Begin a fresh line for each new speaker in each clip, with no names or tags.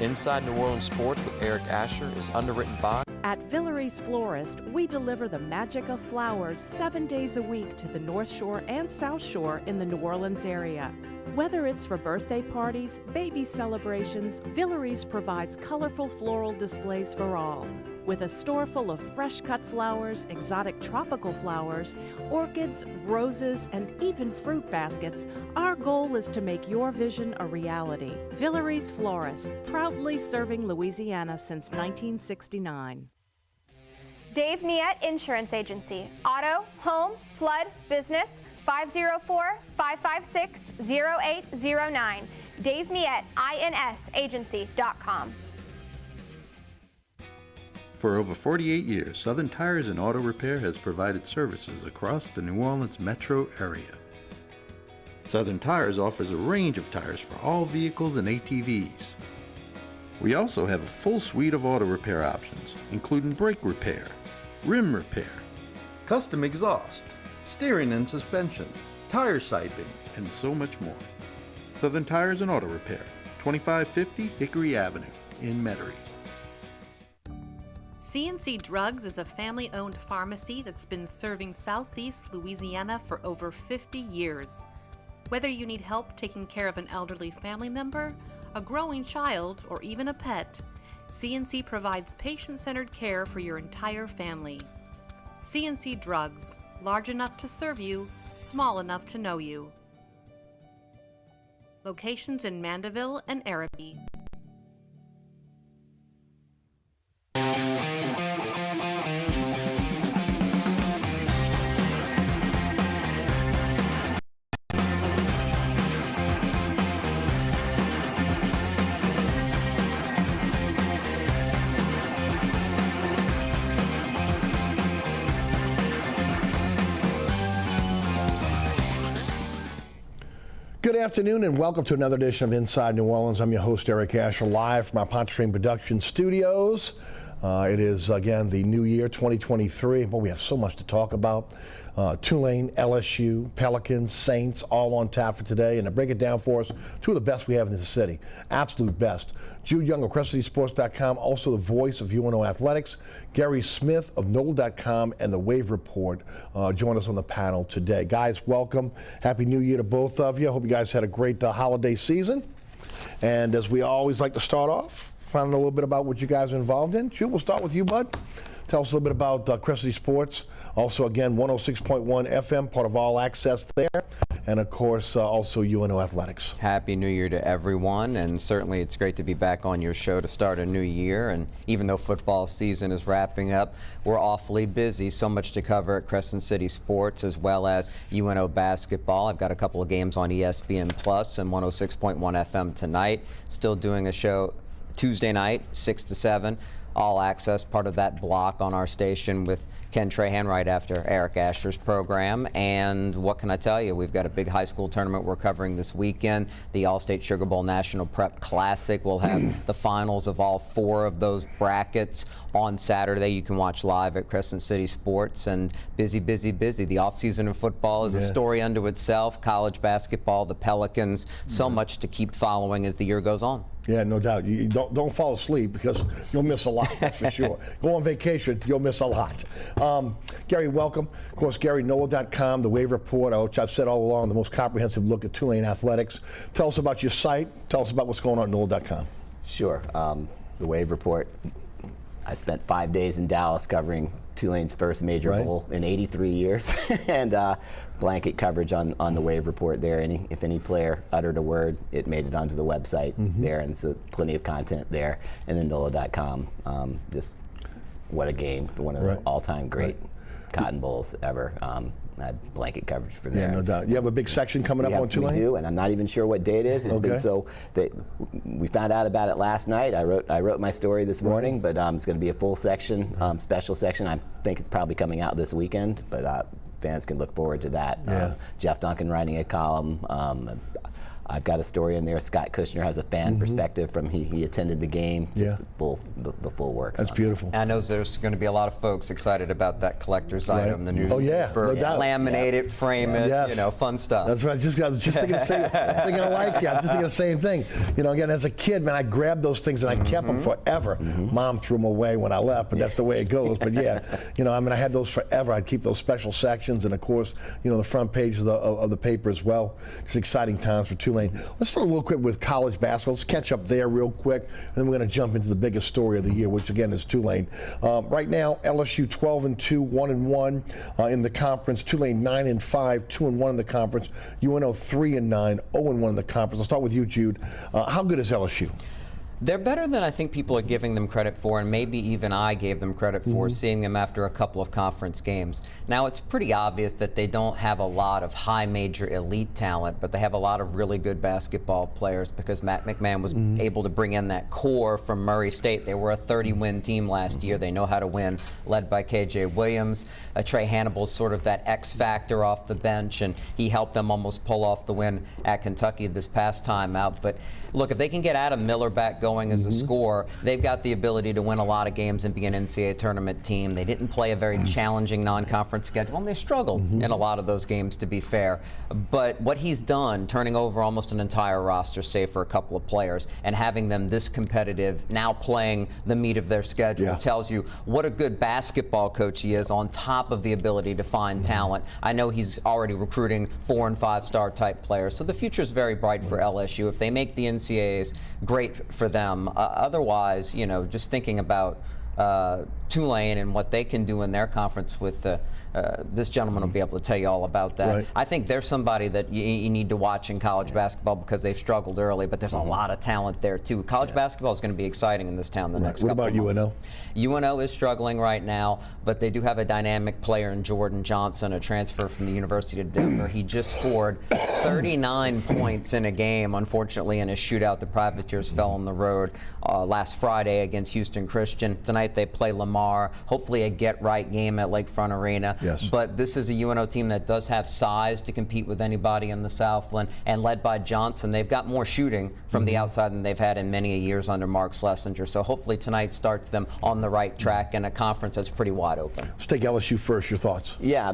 Inside New Orleans Sports with Eric Asher is underwritten by...
At Villere's Florist, we deliver the magic of flowers 7 days a week to the North Shore and South Shore in the New Orleans area. Whether it's for birthday parties, baby celebrations, Villere's provides colorful floral displays for all. With a store full of fresh-cut flowers, exotic tropical flowers, orchids, roses, and even fruit baskets, our goal is to make your vision a reality. Villere's Florist, proudly serving Louisiana since 1969.
Dave Miette Insurance Agency. Auto, home, flood, business, 504-556-0809. Dave Miette, INSagency.com.
For over 48 years, Southern Tires and Auto Repair has provided services across the New Orleans metro area. Southern Tires offers a range of tires for all vehicles and ATVs. We also have a full suite of auto repair options, including brake repair, rim repair, custom exhaust, steering and suspension, tire siping, and so much more. Southern Tires and Auto Repair, 2550 Hickory Avenue in Metairie.
C&C Drugs is a family-owned pharmacy that's been serving Southeast Louisiana for over 50 years. Whether you need help taking care of an elderly family member, a growing child, or even a pet, C&C provides patient-centered care for your entire family. C&C Drugs, large enough to serve you, small enough to know you. Locations in Mandeville and Arabi.
Good afternoon and welcome to another edition of Inside New Orleans. I'm your host, Eric Asher, live from our Pontchartrain Production Studios. It is, again, the new year, 2023. But we have so much to talk about. Tulane, LSU, Pelicans, Saints, all on tap for today. And to break it down for us, two of the best we have in the city. Absolute best. Jude Young of CrescentCitySports.com, also the voice of UNO Athletics. Guerry Smith of NOLA.com and the Wave Report join us on the panel today. Guys, welcome. Happy New Year to both of you. I hope you guys had a great holiday season. And as we always like to start off, finding a little bit about what you guys are involved in. Jude, we'll start with you, bud. Tell us a little bit about Crescent City Sports. Also, again, 106.1 FM, part of All Access there. And, of course, also UNO Athletics.
Happy New Year to everyone. And certainly it's great to be back on your show to start a new year. And even though football season is wrapping up, we're awfully busy. So much to cover at Crescent City Sports as well as UNO basketball. I've got a couple of games on ESPN Plus and 106.1 FM tonight. Still doing a show Tuesday night, 6 to 7. All Access, part of that block on our station with Ken Trahan right after Eric Asher's program. And what can I tell you? We've got a big high school tournament we're covering this weekend. The All-State Sugar Bowl National Prep Classic. We'll have the finals of all 4 of those brackets on Saturday. You can watch live at Crescent City Sports. And busy, busy, busy. The offseason of football is a story unto itself. College basketball, the Pelicans, so much to keep following as the year goes on.
Yeah, no doubt. You don't fall asleep because you'll miss a lot, that's for sure. Go on vacation, you'll miss a lot. Guerry, welcome. Of course, Guerry, NOLA.com, the Wave Report, which I've said all along, the most comprehensive look at Tulane athletics. Tell us about your site. Tell us about what's going on at NOLA.com.
Sure. The Wave Report. I spent 5 days in Dallas covering Tulane's first major bowl in 83 years, and blanket coverage on the Wave Report there. If any player uttered a word, it made it onto the website there, and so plenty of content there. And then NOLA.com, just what a game, one of the all-time great Cotton Bowls ever. Had blanket coverage for there.
Yeah, no doubt. You have a big section coming up on Tulane?
We do, and I'm not even sure what day it is. It's been so that we found out about it last night. I wrote my story this morning, but it's going to be a full section, special section. I think it's probably coming out this weekend, but fans can look forward to that. Jeff Duncan writing a column. I've got a story in there. Scott Kushner has a fan perspective from he attended the game. Just the full works.
That's beautiful.
I know there's going to be a lot of folks excited about that collector's item, the newspaper.
No doubt.
Laminate it, frame it,
Yes.
you know, fun stuff.
That's right. I was just thinking the same thing. I was just thinking the same thing. You know, again, as a kid, man, I grabbed those things and I kept them forever. Mom threw them away when I left, but that's the way it goes. But yeah, you know, I mean, I had those forever. I'd keep those special sections, and of course, you know, the front page of the paper as well. Just exciting times for Tulane. Let's start a little quick with college basketball. Let's catch up there real quick, and then we're going to jump into the biggest story of the year, which again is Tulane. Right now, LSU 12-2, 1-1 in the conference. Tulane 9-5, 2-1 in the conference. UNO 3-9, 0-1 in the conference. I'll start with you, Jude. How good is LSU?
They're better than I think people are giving them credit for, and maybe even I gave them credit for, seeing them after a couple of conference games. Now, it's pretty obvious that they don't have a lot of high major elite talent, but they have a lot of really good basketball players because Matt McMahon was able to bring in that core from Murray State. They were a 30-win team last year. They know how to win, led by K.J. Williams. Trey Hannibal's sort of that X factor off the bench, and he helped them almost pull off the win at Kentucky this past time out. But look, if they can get Adam Miller back going as a scorer, they've got the ability to win a lot of games and be an NCAA tournament team. They didn't play a very challenging non-conference schedule, and they struggled in a lot of those games, to be fair. But what he's done, turning over almost an entire roster, save for a couple of players, and having them this competitive, now playing the meat of their schedule, tells you what a good basketball coach he is, on top of the ability to find talent. I know he's already recruiting 4- and 5-star type players, so the future is very bright for LSU. If they make the NCAAs, great for them. Otherwise, you know, just thinking about Tulane and what they can do in their conference with this gentleman will be able to tell you all about that.
Right.
I think there's somebody that you need to watch in college basketball because they've struggled early, but there's a lot of talent there too. College basketball is going to be exciting in this town the next couple of months.
What about UNO?
UNO is struggling right now, but they do have a dynamic player in Jordan Johnson, a transfer from the University of Denver. He just scored 39 points in a game. Unfortunately, in a shootout, the Privateers fell on the road last Friday against Houston Christian. Tonight they play Lamar. Hopefully a get-right game at Lakefront Arena.
Yes.
But this is a UNO team that does have size to compete with anybody in the Southland, and led by Johnson, they've got more shooting from the outside than they've had in many years under Mark Schlesinger. So hopefully tonight starts them on the right track in a conference that's pretty wide open.
Let's take LSU first. Your thoughts?
Yeah,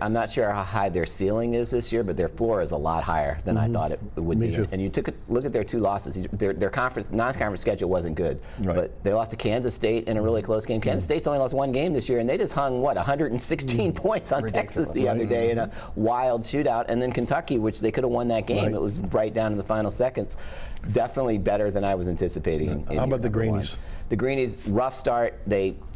I'm not sure how high their ceiling is this year, but their floor is a lot higher than I thought it would be.
too.
And you took a look at their two losses. Their non-conference schedule wasn't good, but they lost to Kansas State in a really close game. Kansas State's only lost one game this year, and they just hung, 116 points on Texas the other day in a wild shootout. And then Kentucky, which they could have won that game. It was right down to the final seconds. Definitely better than I was anticipating.
How about the Greenies?
The Greenies, rough start.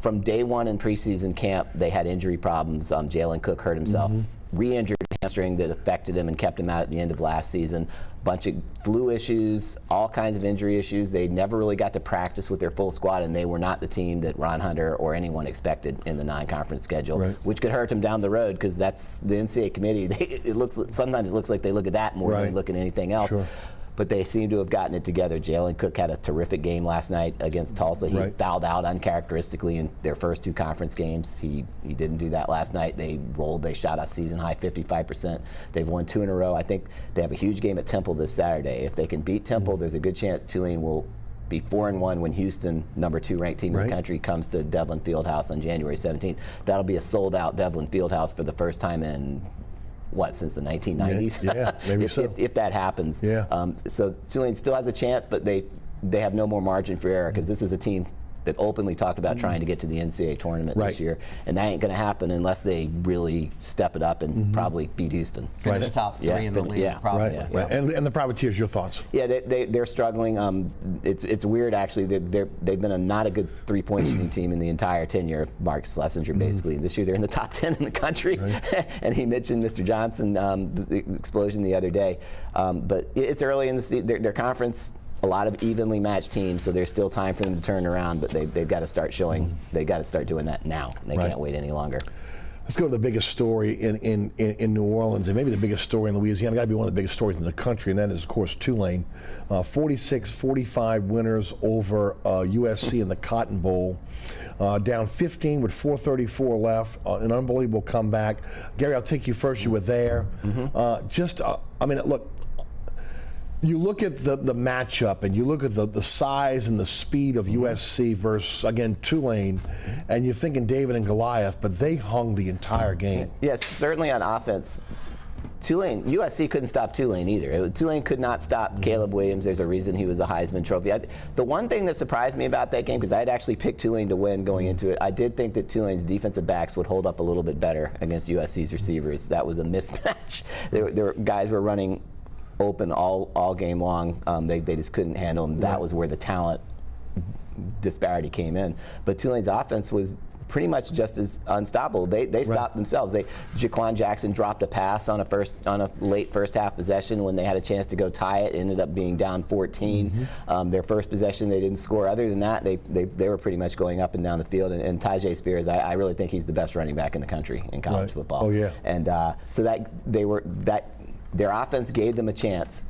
From day one in preseason camp, they had injury problems. Jalen Cook hurt himself, re-injured hamstring that affected him and kept him out at the end of last season. Bunch of flu issues, all kinds of injury issues. They never really got to practice with their full squad, and they were not the team that Ron Hunter or anyone expected in the non-conference schedule, which could hurt them down the road because that's the NCAA committee. Sometimes it looks like they look at that more than look at anything else. But they seem to have gotten it together. Jalen Cook had a terrific game last night against Tulsa. He fouled out uncharacteristically in their first two conference games. He didn't do that last night. They shot a season high 55%. They've won 2 in a row. I think they have a huge game at Temple this Saturday. If they can beat Temple, there's a good chance Tulane will be 4-1 when Houston, number 2 ranked team in the country, comes to Devlin Fieldhouse on January 17th. That'll be a sold-out Devlin Fieldhouse for the first time in since the 1990s?
Yeah, maybe so.
If that happens. So Tulane still has a chance, but they have no more margin for error because this is a team that openly talked about trying to get to the NCAA tournament this year, and that ain't going to happen unless they really step it up and probably beat Houston.
Finish top 3 in the league, probably.
And the Privateers, your thoughts?
Yeah, they're struggling. It's weird actually. They've been not a good 3-point shooting team in the entire tenure of Mark Schlesinger. Basically, this year they're in the top 10 in the country. And he mentioned Mr. Johnson, the explosion the other day. But it's early in the season. Their conference. A lot of evenly matched teams, so there's still time for them to turn around, but they've got to start showing, they've got to start doing that now. They can't wait any longer.
Let's go to the biggest story in New Orleans, and maybe the biggest story in Louisiana. Got to be one of the biggest stories in the country, and that is, of course, Tulane. 46-45 winners over USC in the Cotton Bowl. Down 15 with 4:34 left. An unbelievable comeback. Guerry, I'll take you first. You were there. Look, You look at the matchup, and you look at the size and the speed of USC versus, again, Tulane, and you're thinking David and Goliath, but they hung the entire game.
Yes, certainly on offense. USC couldn't stop Tulane either. Tulane could not stop Caleb Williams. There's a reason he was a Heisman Trophy. The one thing that surprised me about that game, because I had actually picked Tulane to win going into it, I did think that Tulane's defensive backs would hold up a little bit better against USC's receivers. That was a mismatch. Guys were running open all game long. They just couldn't handle them. That was where the talent disparity came in. But Tulane's offense was pretty much just as unstoppable. They stopped themselves. Jaquan Jackson dropped a pass on a late first half possession when they had a chance to go tie it. Ended up being down 14. Their first possession they didn't score. Other than that, they were pretty much going up and down the field. And Tyjae Spears, I really think he's the best running back in the country in college football.
Oh yeah.
And so their offense gave them a chance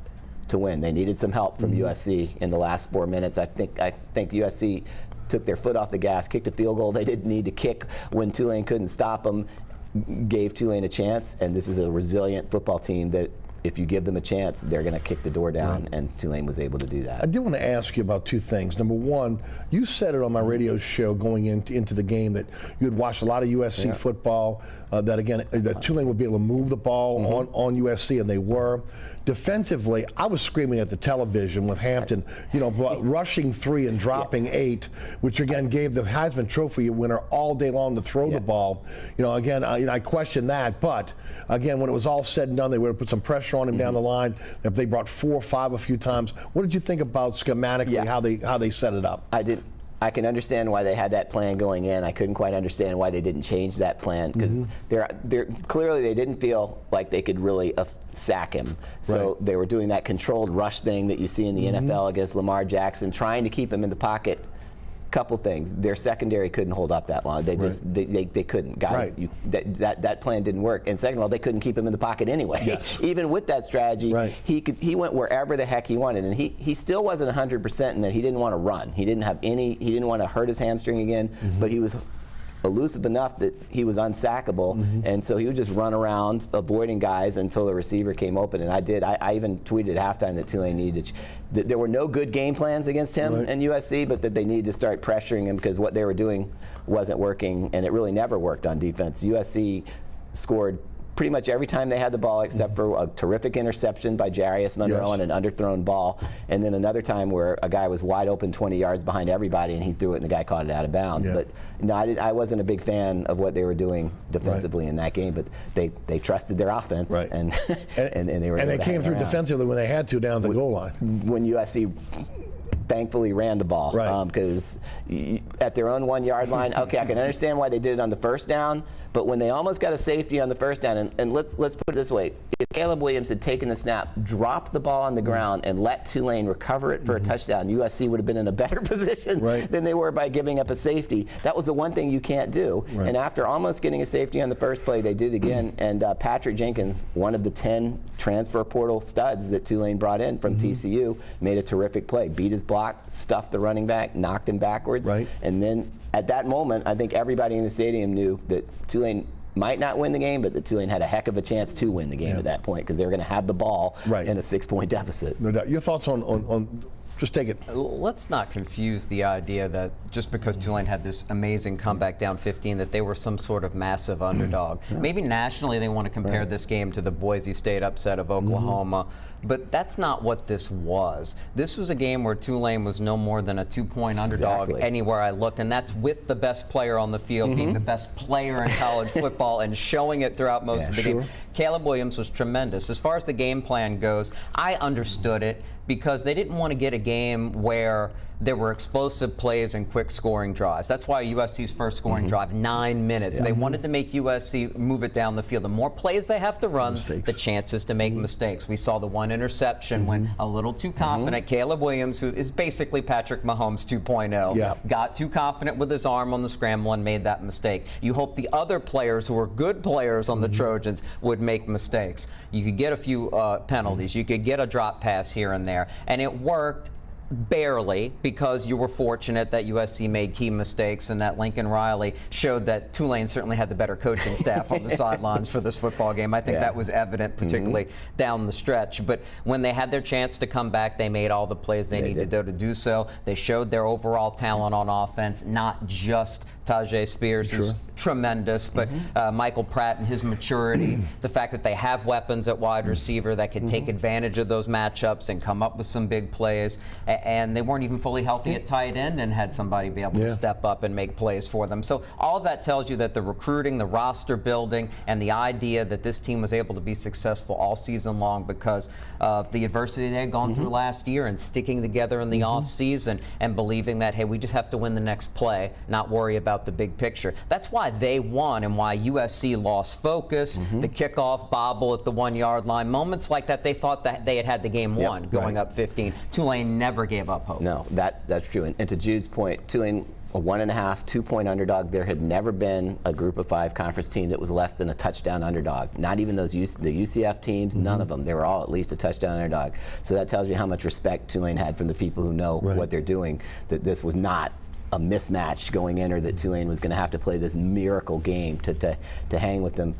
to win. They needed some help from USC in the last 4 minutes. I think USC took their foot off the gas, kicked a field goal they didn't need to kick when Tulane couldn't stop them, gave Tulane a chance, and this is a resilient football team that if you give them a chance, they're going to kick the door down, and Tulane was able to do that.
I did want to ask you about two things. Number one, you said it on my radio show going into the game that you had watched a lot of USC football, that Tulane would be able to move the ball on USC, and they were. Defensively, I was screaming at the television with Hampton, rushing 3 and dropping 8, which again gave the Heisman Trophy winner all day long to throw the ball. I question that, but again, when it was all said and done, they would have put some pressure on him down the line. If they brought 4 or 5 a few times, what did you think about schematically how they set it up?
I can understand why they had that plan going in. I couldn't quite understand why they didn't change that plan, because clearly they didn't feel like they could really sack him. So they were doing that controlled rush thing that you see in the NFL against Lamar Jackson, trying to keep him in the pocket. Couple things. Their secondary couldn't hold up that long. They couldn't. Guys, that plan didn't work. And second of all, they couldn't keep him in the pocket anyway. Even with that strategy, he went wherever the heck he wanted, and he still wasn't 100% in that he didn't want to run. He didn't want to hurt his hamstring again, but he was elusive enough that he was unsackable, and so he would just run around avoiding guys until the receiver came open. And I even tweeted at halftime that Tulane needed that there were no good game plans against him and USC, but that they needed to start pressuring him because what they were doing wasn't working, and it really never worked on defense. USC scored pretty much every time they had the ball, except for a terrific interception by Jarius Monroe on an underthrown ball, and then another time where a guy was wide open 20 yards behind everybody, and he threw it, and the guy caught it out of bounds. But no, I wasn't a big fan of what they were doing defensively in that game, but they trusted their offense, and they were.
And they came through defensively when they had to down the goal line.
When USC thankfully ran the ball, because at their own 1 yard line, okay, I can understand why they did it on the first down, but when they almost got a safety on the first down, and let's put it this way, if Caleb Williams had taken the snap, dropped the ball on the ground, and let Tulane recover it for a touchdown, USC would have been in a better position than they were by giving up a safety. That was the one thing you can't do. And after almost getting a safety on the first play, they did again, and Patrick Jenkins, one of the 10 transfer portal studs that Tulane brought in from TCU, made a terrific play, beat his block, stuffed the running back, knocked him backwards, and then at that moment, I think everybody in the stadium knew that Tulane might not win the game, but that Tulane had a heck of a chance to win the game at that point, because they were going to have the ball in a 6-point deficit.
No doubt. Your thoughts on just take it.
Let's not confuse the idea that just because Tulane had this amazing comeback down 15 that they were some sort of massive underdog. Maybe nationally they want to compare this game to the Boise State upset of Oklahoma, but that's not what this was. This was a game where Tulane was no more than a 2-point underdog anywhere I looked, and that's with the best player on the field being the best player in college football and showing it throughout most of the game. Caleb Williams was tremendous. As far as the game plan goes, I understood it because they didn't want to get a game where there were explosive plays and quick scoring drives. That's why USC's first scoring drive, 9 minutes. They wanted to make USC move it down the field. The more plays they have to run, the chances to make mistakes. We saw the one interception when a little too confident. Caleb Williams, who is basically Patrick Mahomes 2.0, got too confident with his arm on the scramble and made that mistake. You hope the other players who are good players on the Trojans would make mistakes. You could get a few penalties. You could get a drop pass here and there, and it worked. Barely, because you were fortunate that USC made key mistakes and that Lincoln Riley showed that Tulane certainly had the better coaching staff on the sidelines for this football game. I think that was evident, particularly down the stretch. But when they had their chance to come back, they made all the plays they needed to do so. They showed their overall talent on offense, not just Tajay Spears, who's tremendous, but Michael Pratt and his maturity, the fact that they have weapons at wide receiver that can take advantage of those matchups and come up with some big plays, and they weren't even fully healthy at tight end and had somebody be able to step up and make plays for them. So all of that tells you that the recruiting, the roster building, and the idea that this team was able to be successful all season long because of the adversity they had gone through last year and sticking together in the off season and believing that, hey, we just have to win the next play, not worry about the big picture. That's why they won and why USC lost focus, the kickoff bobble at the 1-yard line, moments like that. They thought that they had the game won going up 15. Tulane never gave up hope.
No, that's true. And to Jude's point, Tulane, a 1.5, 2-point underdog. There had never been a Group of 5 conference team that was less than a touchdown underdog. Not even those the UCF teams, none of them. They were all at least a touchdown underdog. So that tells you how much respect Tulane had from the people who know what they're doing, that this was not a mismatch going in, or that Tulane was going to have to play this miracle game to hang with them.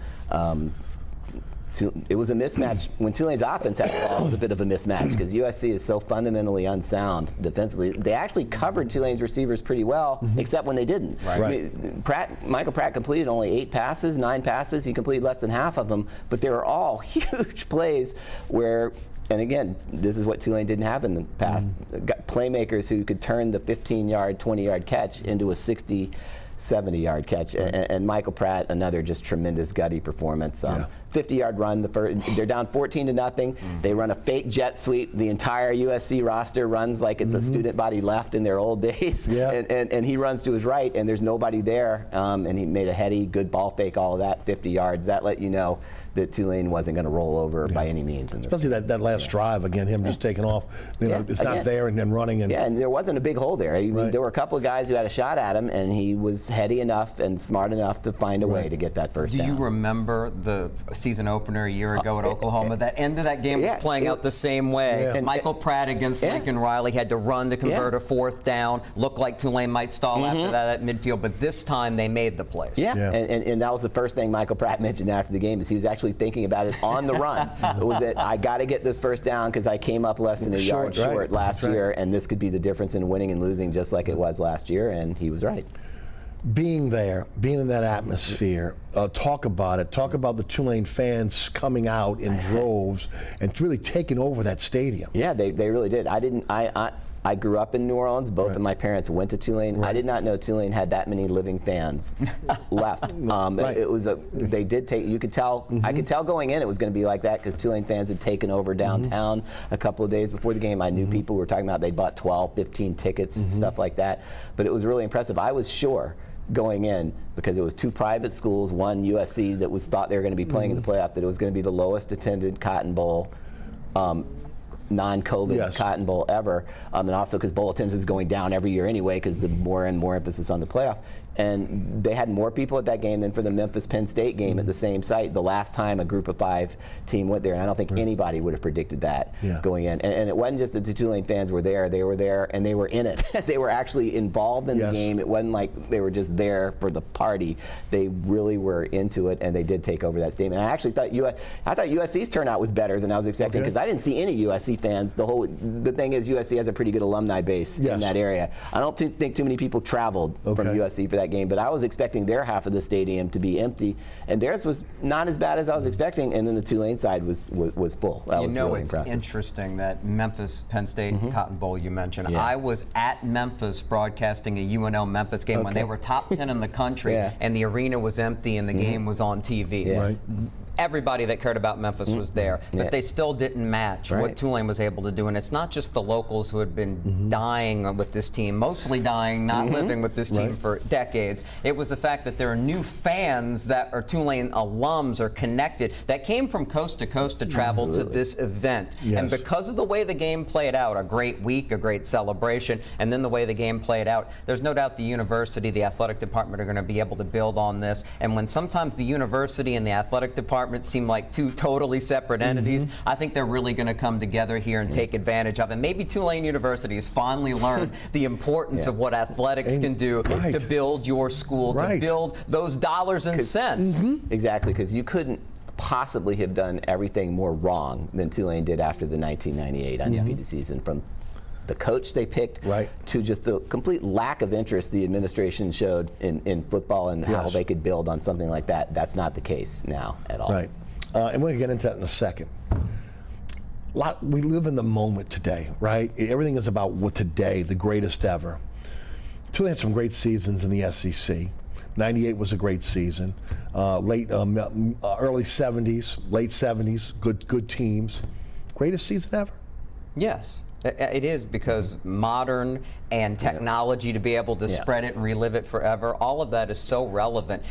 It was a mismatch. When Tulane's offense had the ball, it was a bit of a mismatch because USC is so fundamentally unsound defensively. They actually covered Tulane's receivers pretty well, except when they didn't. I mean, Michael Pratt completed only 8 passes, 9 passes. He completed less than half of them, but they were all huge plays where, and again, this is what Tulane didn't have in the past. Got playmakers who could turn the 15-yard, 20-yard catch into a 60, 70-yard catch. And Michael Pratt, another just tremendous gutty performance. 50-yard run. They're down 14-0. They run a fake jet sweep. The entire USC roster runs like it's a student body left in their old days. And he runs to his right, and there's nobody there. And he made a heady, good ball fake, all of that, 50 yards. That let you know that Tulane wasn't going to roll over by any means. In this.
Especially that last drive, again, him just taking off. You know, it's not there and then running.
And there wasn't a big hole there. There were a couple of guys who had a shot at him, and he was heady enough and smart enough to find a way to get that first down.
Do you remember the season opener a year ago at Oklahoma? That end of that game was playing out the same way. And Michael Pratt against Lincoln Riley had to run to convert a 4th down. Looked like Tulane might stall after that at midfield, but this time they made the plays.
And that was the first thing Michael Pratt mentioned after the game, is he was actually thinking about it on the run. It was that I got to get this first down because I came up less than a yard short last year, and this could be the difference in winning and losing, just like it was last year, and he was right.
Being there, being in that atmosphere, talk about it. Talk about the Tulane fans coming out in droves and really taking over that stadium.
Yeah, they really did. I grew up in New Orleans. Both of my parents went to Tulane. I did not know Tulane had that many living fans left. It was they did take. You could tell. I could tell going in it was going to be like that because Tulane fans had taken over downtown a couple of days before the game. I knew people were talking about they bought 12, 15 tickets, stuff like that. But it was really impressive. I was sure going in, because it was 2 private schools, one USC that was thought they were going to be playing in the playoff, that it was going to be the lowest attended Cotton Bowl. Non-COVID Cotton Bowl ever, and also because bowl attendance is going down every year anyway because the more and more emphasis on the playoff. And they had more people at that game than for the Memphis-Penn State game at the same site the last time a Group of 5 team went there. And I don't think anybody would have predicted that going in. And it wasn't just that the Tulane fans were there. They were there and they were in it. They were actually involved in the game. It wasn't like they were just there for the party. They really were into it, and they did take over that stadium. And I actually thought USC's turnout was better than I was expecting because I didn't see any USC fans. The thing is, USC has a pretty good alumni base in that area. I don't think too many people traveled from USC for that game, but I was expecting their half of the stadium to be empty, and theirs was not as bad as I was expecting, and then the Tulane side was full. That was really impressive.
It's interesting that Memphis, Penn State, Cotton Bowl you mentioned. I was at Memphis broadcasting a UNL Memphis game when they were top 10 in the country, and the arena was empty and the game was on TV. Everybody that cared about Memphis was there, but they still didn't match what Tulane was able to do. And it's not just the locals who had been dying with this team, mostly dying, not living with this team for decades. It was the fact that there are new fans that are Tulane alums or connected that came from coast to coast to travel to this event. And because of the way the game played out, a great week, a great celebration, and then the way the game played out, there's no doubt the university, the athletic department are going to be able to build on this. And when sometimes the university and the athletic department departments seem like two totally separate entities. I think they're really going to come together here and take advantage of it. Maybe Tulane University has finally learned the importance of what athletics can do to build your school, to build those dollars and cents.
Exactly, because you couldn't possibly have done everything more wrong than Tulane did after the 1998 undefeated season, from the coach they picked to just the complete lack of interest the administration showed in football and how they could build on something like that. That's not the case now at all.
Right. And we're going to get into that in a second. We live in the moment today, right? Everything is about what today, the greatest ever. Tulane had some great seasons in the SEC. 98 was a great season. Early 70s, late 70s, good teams. Greatest season ever?
Yes. It is, because modern and technology to be able to spread it and relive it forever, all of that is so relevant.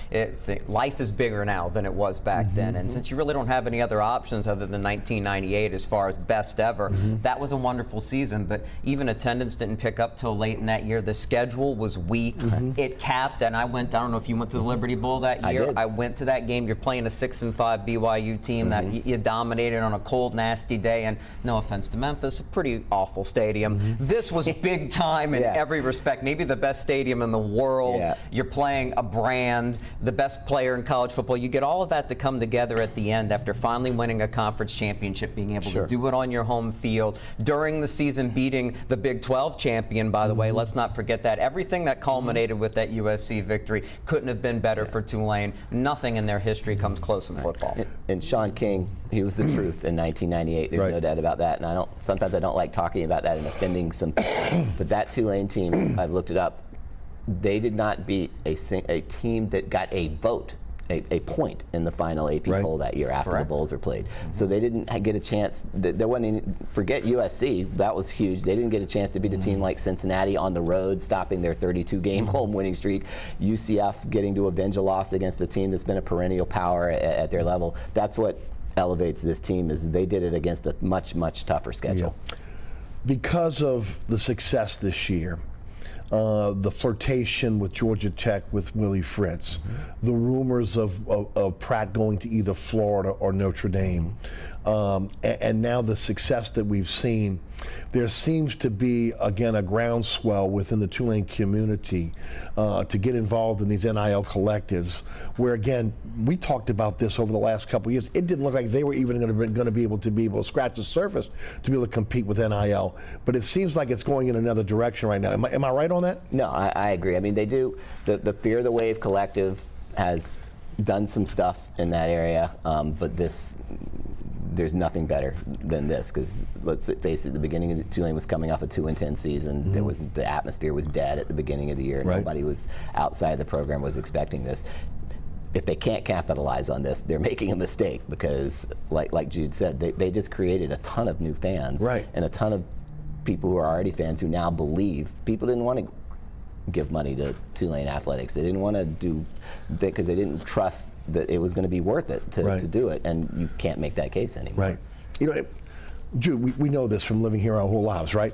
Life is bigger now than it was back then, and since you really don't have any other options other than 1998 as far as best ever, that was a wonderful season, but even attendance didn't pick up till late in that year. The schedule was weak. It capped, and I don't know if you went to the Liberty Bowl that year. I went to that game. You're playing a 6-5 BYU team that you dominated on a cold, nasty day, and no offense to Memphis, a pretty awful stadium. This was big time in every respect, maybe the best stadium in the world. You're playing a brand, the best player in college football. You get all of that to come together at the end after finally winning a conference championship, being able to do it on your home field, during the season beating the Big 12 champion, by the way. Let's not forget that. Everything that culminated with that USC victory couldn't have been better for Tulane. Nothing in their history comes close in football.
And Sean King, he was the truth in 1998. There's no doubt about that. And sometimes I don't like talking about that and offending some people. But that Tulane team, I've looked it up, they did not beat a team that got a vote, a point in the final AP poll that year after the Bulls were played. So they didn't get a chance. There wasn't any, forget USC, that was huge. They didn't get a chance to beat a team like Cincinnati on the road, stopping their 32-game home winning streak. UCF getting to avenge a loss against a team that's been a perennial power at their level. That's what elevates this team, is they did it against a much, much tougher schedule.
Because of the success this year, the flirtation with Georgia Tech with Willie Fritz, the rumors of Pratt going to either Florida or Notre Dame, and now the success that we've seen, there seems to be, again, a groundswell within the Tulane community to get involved in these NIL collectives, where, again, we talked about this over the last couple of years. It didn't look like they were even going to be able to scratch the surface to be able to compete with NIL. But it seems like it's going in another direction right now. Am I right on that?
No, I agree. I mean, they do. The Fear the Wave collective has done some stuff in that area, but there's nothing better than this, because let's face it, the beginning of Tulane was coming off a 2-10 season. The atmosphere was dead at the beginning of the year. Nobody was outside the program was expecting this. If they can't capitalize on this, they're making a mistake, because like Jude said, they just created a ton of new fans and a ton of people who are already fans who now believe. People didn't want to give money to Tulane athletics. They didn't want to do that because they didn't trust that it was going to be worth it to do it, and you can't make that case anymore.
Right. You know, Jude, we know this from living here our whole lives, right?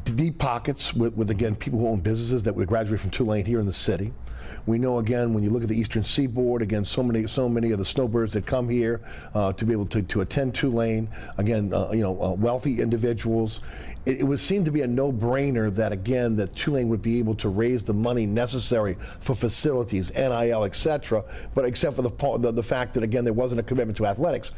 Deep pockets with again, people who own businesses that would graduate from Tulane here in the city. We know, again, when you look at the Eastern Seaboard, again, so many of the snowbirds that come here to be able to attend Tulane, again, wealthy individuals. It would seem to be a no-brainer that, again, that Tulane would be able to raise the money necessary for facilities, NIL, etc. But except for the fact that, again, there wasn't a commitment to athletics.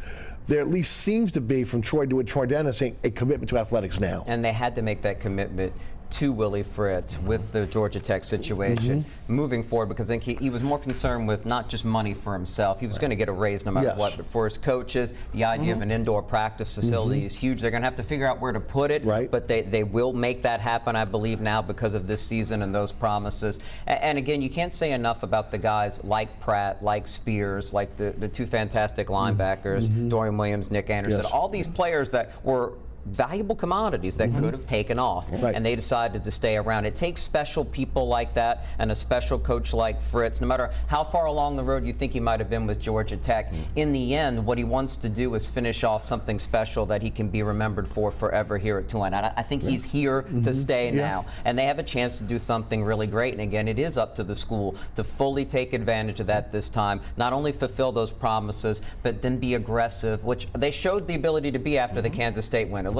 There at least seems to be, from Troy Dennis saying, a commitment to athletics now.
And they had to make that commitment to Willie Fritz with the Georgia Tech situation moving forward, because I think he was more concerned with not just money for himself. He was going to get a raise no matter what, but for his coaches, the idea of an indoor practice facility is huge. They're going to have to figure out where to put it, but they will make that happen, I believe, now because of this season and those promises. And again, you can't say enough about the guys like Pratt, like Spears, like the two fantastic linebackers, Dorian Williams, Nick Anderson, all these players that were valuable commodities that could have taken off, and they decided to stay around. It takes special people like that and a special coach like Fritz. No matter how far along the road you think he might have been with Georgia Tech, in the end, what he wants to do is finish off something special that he can be remembered for forever here at Tulane. I think he's here to stay now, and they have a chance to do something really great. And again, it is up to the school to fully take advantage of that this time, not only fulfill those promises, but then be aggressive, which they showed the ability to be after the Kansas State win.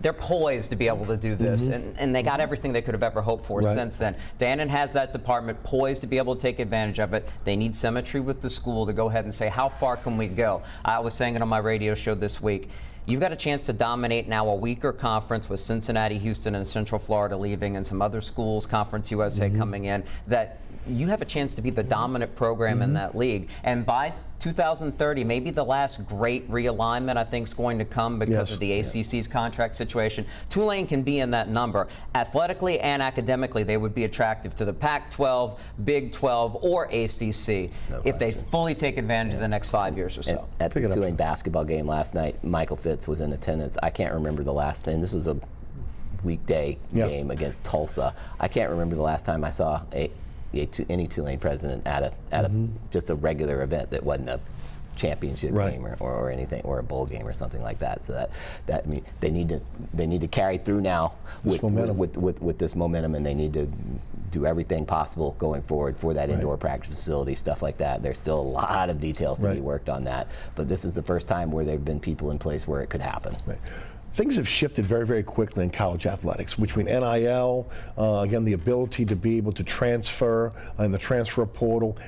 They're poised to be able to do this, and they got everything they could have ever hoped for since then. Dannon has that department poised to be able to take advantage of it. They need symmetry with the school to go ahead and say, how far can we go? I was saying it on my radio show this week. You've got a chance to dominate now a weaker conference with Cincinnati, Houston, and Central Florida leaving, and some other schools, Conference USA coming in, that you have a chance to be the dominant program in that league. And by 2030, maybe the last great realignment I think is going to come because of the ACC's contract situation. Tulane can be in that number. Athletically and academically, they would be attractive to the Pac-12, Big 12, or ACC if they fully take advantage of the next 5 years or so.
At the Tulane basketball game last night, Michael Fitz was in attendance. I can't remember the last time. This was a weekday game against Tulsa. I can't remember the last time I saw any Tulane president at a just a regular event that wasn't a championship game or anything, or a bowl game or something like that. So that they need to carry through now with this momentum, and they need to do everything possible going forward for that indoor practice facility, stuff like that. There's still a lot of details to be worked on that, but this is the first time where there have been people in place where it could happen.
Things have shifted very, very quickly in college athletics between NIL, again, the ability to be able to transfer in the transfer portal.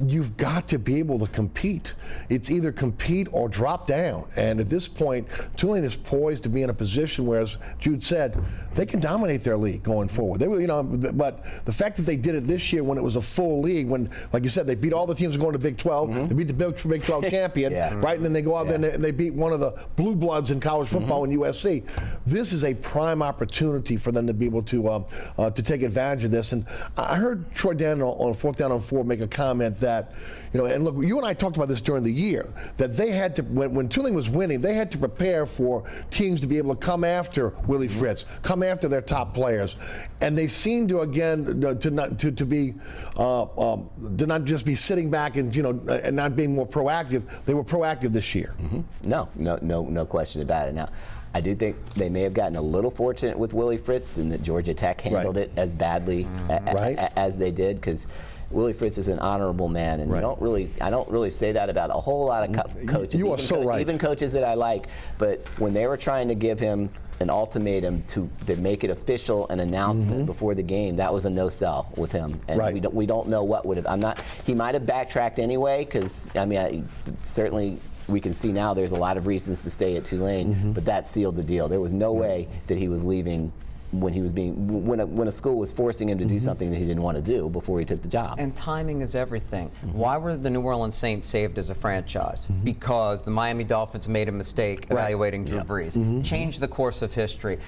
You've got to be able to compete. It's either compete or drop down. And at this point, Tulane is poised to be in a position where, as Jude said, they can dominate their league going forward. They were, but the fact that they did it this year when it was a full league, when, like you said, they beat all the teams going to Big 12, they beat the Big 12 champion, right? And then they go out there and they beat one of the blue bloods in college football in USC. This is a prime opportunity for them to be able to take advantage of this. And I heard Troy Dannon on 4th Down on 4 make a comment that, and look, you and I talked about this during the year, that they had to, when Tulane was winning, they had to prepare for teams to be able to come after Willie Fritz, come after their top players, and they seem to again to not just be sitting back and and not being more proactive. They were proactive this year.
No question about it. Now, I do think they may have gotten a little fortunate with Willie Fritz, and that Georgia Tech handled it as badly as they did, because Willie Fritz is an honorable man, and I don't really say that about a whole lot of coaches.
You are so right.
Even coaches that I like, but when they were trying to give him an ultimatum to make it official, an announcement before the game, that was a no-sell with him, and we don't know what would have. He might have backtracked anyway, because certainly we can see now there's a lot of reasons to stay at Tulane, but that sealed the deal. There was no way that he was leaving when he was when a school was forcing him to do something that he didn't want to do before he took the job.
And timing is everything. Why were the New Orleans Saints saved as a franchise? Because the Miami Dolphins made a mistake evaluating Drew Brees. Changed the course of history.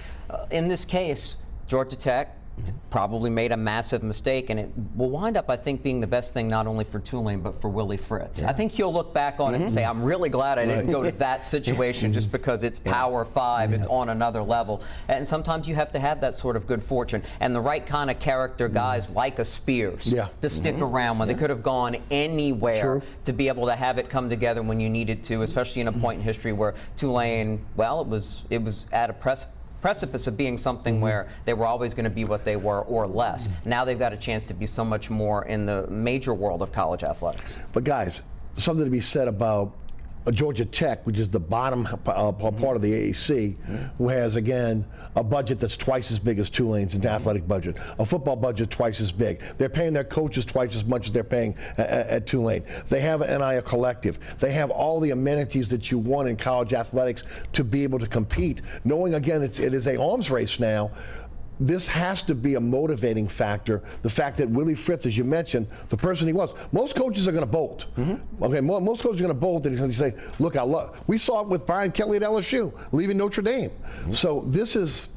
In this case, Georgia Tech probably made a massive mistake, and it will wind up, I think, being the best thing not only for Tulane but for Willie Fritz. I think he'll look back on it and say, I'm really glad I didn't go to that situation, just because it's Power 5, it's on another level. And sometimes you have to have that sort of good fortune and the right kind of character guys like a Spears to stick around when they could have gone anywhere, to be able to have it come together when you needed to, especially in a point in history where Tulane, well, it was at a precipice of being something where they were always going to be what they were or less. Now they've got a chance to be so much more in the major world of college athletics.
But guys, something to be said about Georgia Tech, which is the bottom part of the AAC, who has, again, a budget that's twice as big as Tulane's an athletic budget, a football budget twice as big. They're paying their coaches twice as much as they're paying at Tulane. They have an NIL collective. They have all the amenities that you want in college athletics to be able to compete. Knowing, again, it is an arms race now. This has to be a motivating factor. The fact that Willie Fritz, as you mentioned, the person he was, most coaches are going to bolt. Okay, most coaches are going to bolt and say, look, we saw it with Brian Kelly at LSU, leaving Notre Dame. So this is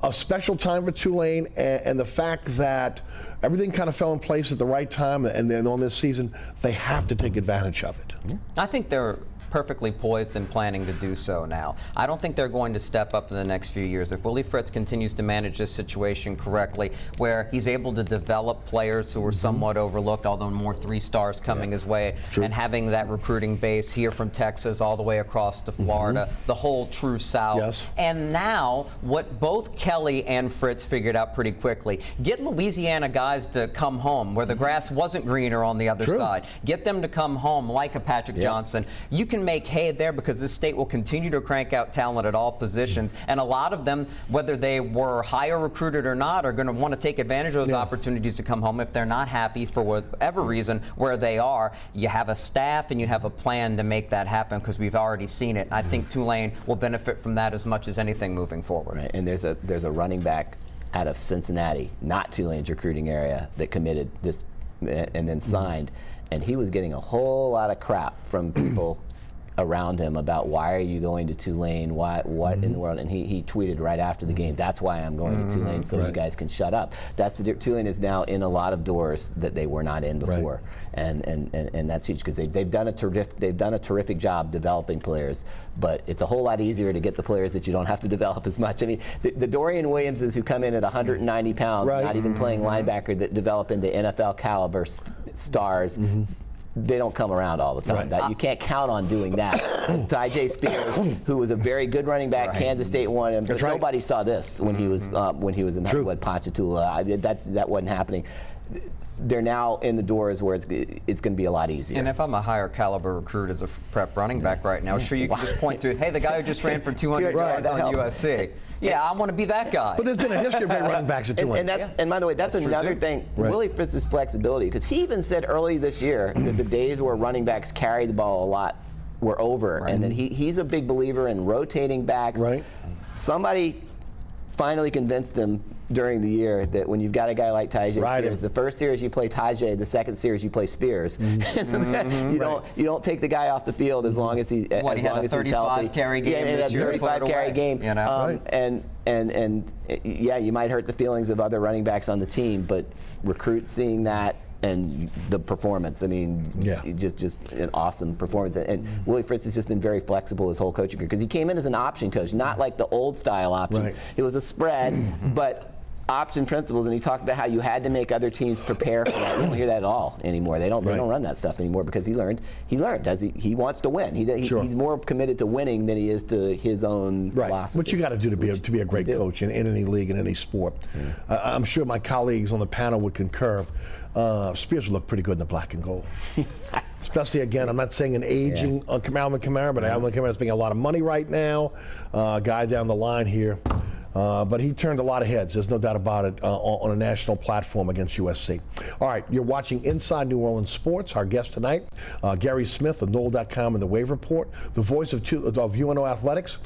a special time for Tulane, and the fact that everything kind of fell in place at the right time, and then on this season, they have to take advantage of it.
I think they're perfectly poised and planning to do so now. I don't think they're going to step up in the next few years. If Willie Fritz continues to manage this situation correctly, where he's able to develop players who were somewhat overlooked, although more 3 stars coming his way, and having that recruiting base here from Texas all the way across to Florida, the whole true South. And now, what both Kelly and Fritz figured out pretty quickly, get Louisiana guys to come home where the grass wasn't greener on the other side. Get them to come home like a Patrick Johnson. You can make hay there because this state will continue to crank out talent at all positions, and a lot of them, whether they were higher recruited or not, are going to want to take advantage of those opportunities to come home if they're not happy for whatever reason where they are. You have a staff and you have a plan to make that happen because we've already seen it. I think Tulane will benefit from that as much as anything moving forward.
Right. And there's a running back out of Cincinnati, not Tulane's recruiting area, that committed this and then signed, and he was getting a whole lot of crap from people around him about why are you going to Tulane, what in the world, and he tweeted right after the game, that's why I'm going to Tulane, so you guys can shut up. Tulane is now in a lot of doors that they were not in before, and that's huge because they've done a terrific job developing players, but it's a whole lot easier to get the players that you don't have to develop as much. I mean, the Dorian Williamses who come in at 190 pounds, not even playing linebacker, that develop into NFL caliber stars. They don't come around all the time. You can't count on doing that. Ty Spears, who was a very good running back, Kansas State won him, but nobody saw this when he was in Ponchatoula. That wasn't happening. They're now in the doors where it's going to be a lot easier.
And if I'm a higher caliber recruit as a prep running back right now, sure you can just point to, hey, the guy who just ran for 200 yards on USC. Yeah, I want to be that guy.
But there's been a history of great running backs at Tulane.
And by the way, that's another thing. Willie Fritz's flexibility, because he even said early this year that the days where running backs carried the ball a lot were over, and that he's a big believer in rotating backs. Somebody finally convinced him during the year that when you've got a guy like Tyjae Spears, the first series you play Tyjae, the second series you play Spears. You don't take the guy off the field as long as he's healthy.
Carry game this year,
35 carry game.
You know?
And yeah, you might hurt the feelings of other running backs on the team, but recruits seeing that and the performance, I mean, just an awesome performance. And Willie Fritz has just been very flexible his whole coaching career because he came in as an option coach, not like the old style option. It was a spread, but option principles, and he talked about how you had to make other teams prepare for that. You don't hear that at all anymore. They don't run that stuff anymore because he learned he wants to win. He's more committed to winning than he is to his own philosophy.
What you got to do to be a great coach in any league, in any sport. I'm sure my colleagues on the panel would concur. Spears would look pretty good in the black and gold. Especially, again, I'm not saying an aging Alvin Kamara, but Alvin Kamara is making a lot of money right now. Guy down the line here. But he turned a lot of heads, there's no doubt about it, on a national platform against USC. All right, you're watching Inside New Orleans Sports. Our guest tonight, Guerry Smith of Knoll.com and the Wave Report, the voice of UNO Athletics,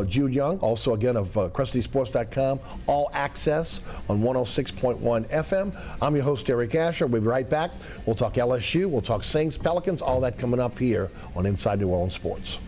Jude Young, also again of CrescentCitySports.com, all access on 106.1 FM. I'm your host, Eric Asher. We'll be right back. We'll talk LSU, we'll talk Saints, Pelicans, all that coming up here on Inside New Orleans Sports.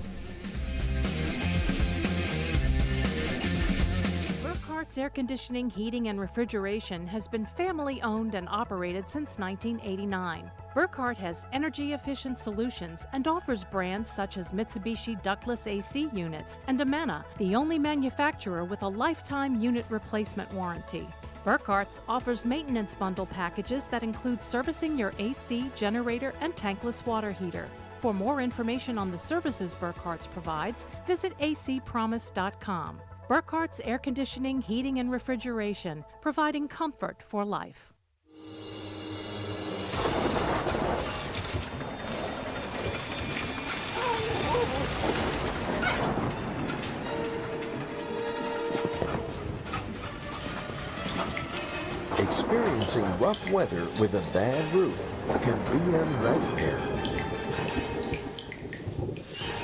Air Conditioning, Heating, and Refrigeration has been family owned and operated since 1989. Burkhart has energy-efficient solutions and offers brands such as Mitsubishi ductless AC units and Amana, the only manufacturer with a lifetime unit replacement warranty. Burkhart's offers maintenance bundle packages that include servicing your AC, generator, and tankless water heater. For more information on the services Burkhart's provides, visit acpromise.com. Burkhart's Air Conditioning, Heating, and Refrigeration, providing comfort for life.
Experiencing rough weather with a bad roof can be a nightmare.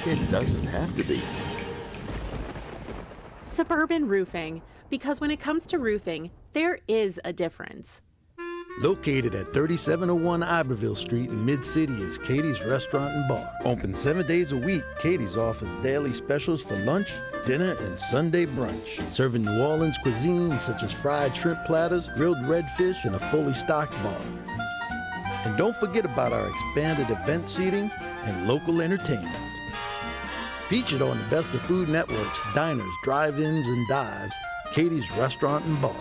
It doesn't have to be.
Suburban Roofing, because when it comes to roofing, there is a difference.
Located at 3701 Iberville Street in Mid-City is Katie's Restaurant and Bar. Open 7 days a week, Katie's offers daily specials for lunch, dinner, and Sunday brunch. Serving New Orleans cuisine such as fried shrimp platters, grilled redfish, and a fully stocked bar. And don't forget about our expanded event seating and local entertainment. Featured on the Best of Food Network's Diners, Drive-Ins, and Dives, Katie's Restaurant and Bar.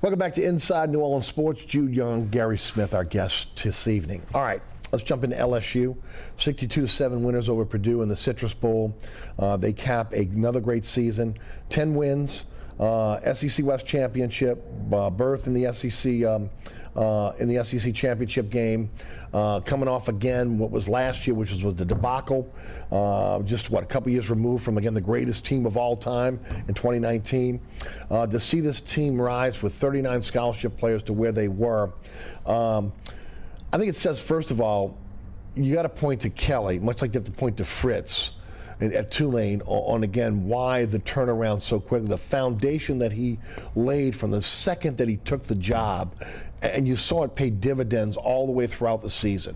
Welcome back to Inside New Orleans Sports. Jude Young, Guerry Smith, our guests this evening. All right, let's jump into LSU. 62-7 winners over Purdue in the Citrus Bowl. They cap another great season. 10 wins, SEC West Championship, berth in the SEC championship game, coming off again what was last year, which was the debacle. Just a couple years removed from, again, the greatest team of all time in 2019. To see this team rise with 39 scholarship players to where they were, I think it says, first of all, you got to point to Kelly, much like you have to point to Fritz at Tulane on again why the turnaround so quickly, the foundation that he laid from the second that he took the job, and you saw it pay dividends all the way throughout the season.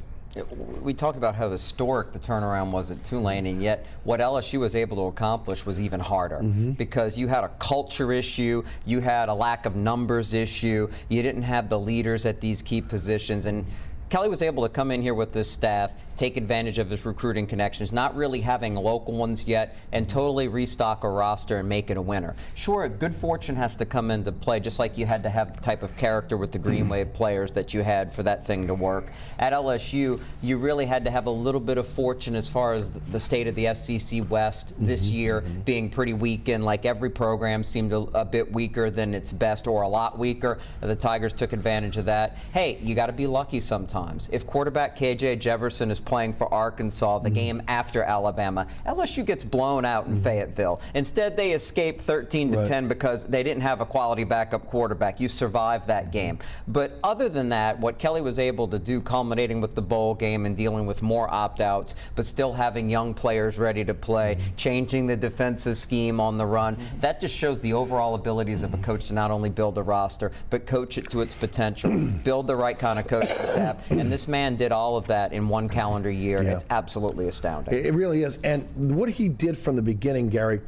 We talked about how historic the turnaround was at Tulane, and yet what LSU was able to accomplish was even harder because you had a culture issue, you had a lack of numbers issue, you didn't have the leaders at these key positions, and Kelly was able to come in here with this staff, take advantage of his recruiting connections, not really having local ones yet, and totally restock a roster and make it a winner. Sure, good fortune has to come into play, just like you had to have the type of character with the Green Wave players that you had for that thing to work. At LSU, you really had to have a little bit of fortune as far as the state of the SEC West this year being pretty weak, and like every program seemed a bit weaker than its best or a lot weaker. The Tigers took advantage of that. Hey, you got to be lucky sometimes. If quarterback KJ Jefferson is playing for Arkansas the game after Alabama, LSU gets blown out in Fayetteville. Instead, they escape 13-10 because they didn't have a quality backup quarterback. You survived that game. But other than that, what Kelly was able to do, culminating with the bowl game and dealing with more opt-outs, but still having young players ready to play, changing the defensive scheme on the run, that just shows the overall abilities of a coach to not only build a roster, but coach it to its potential, build the right kind of coaching staff. And this man did all of that in one calendar year. Yeah. It's absolutely astounding.
It really is. And what he did from the beginning, Guerry,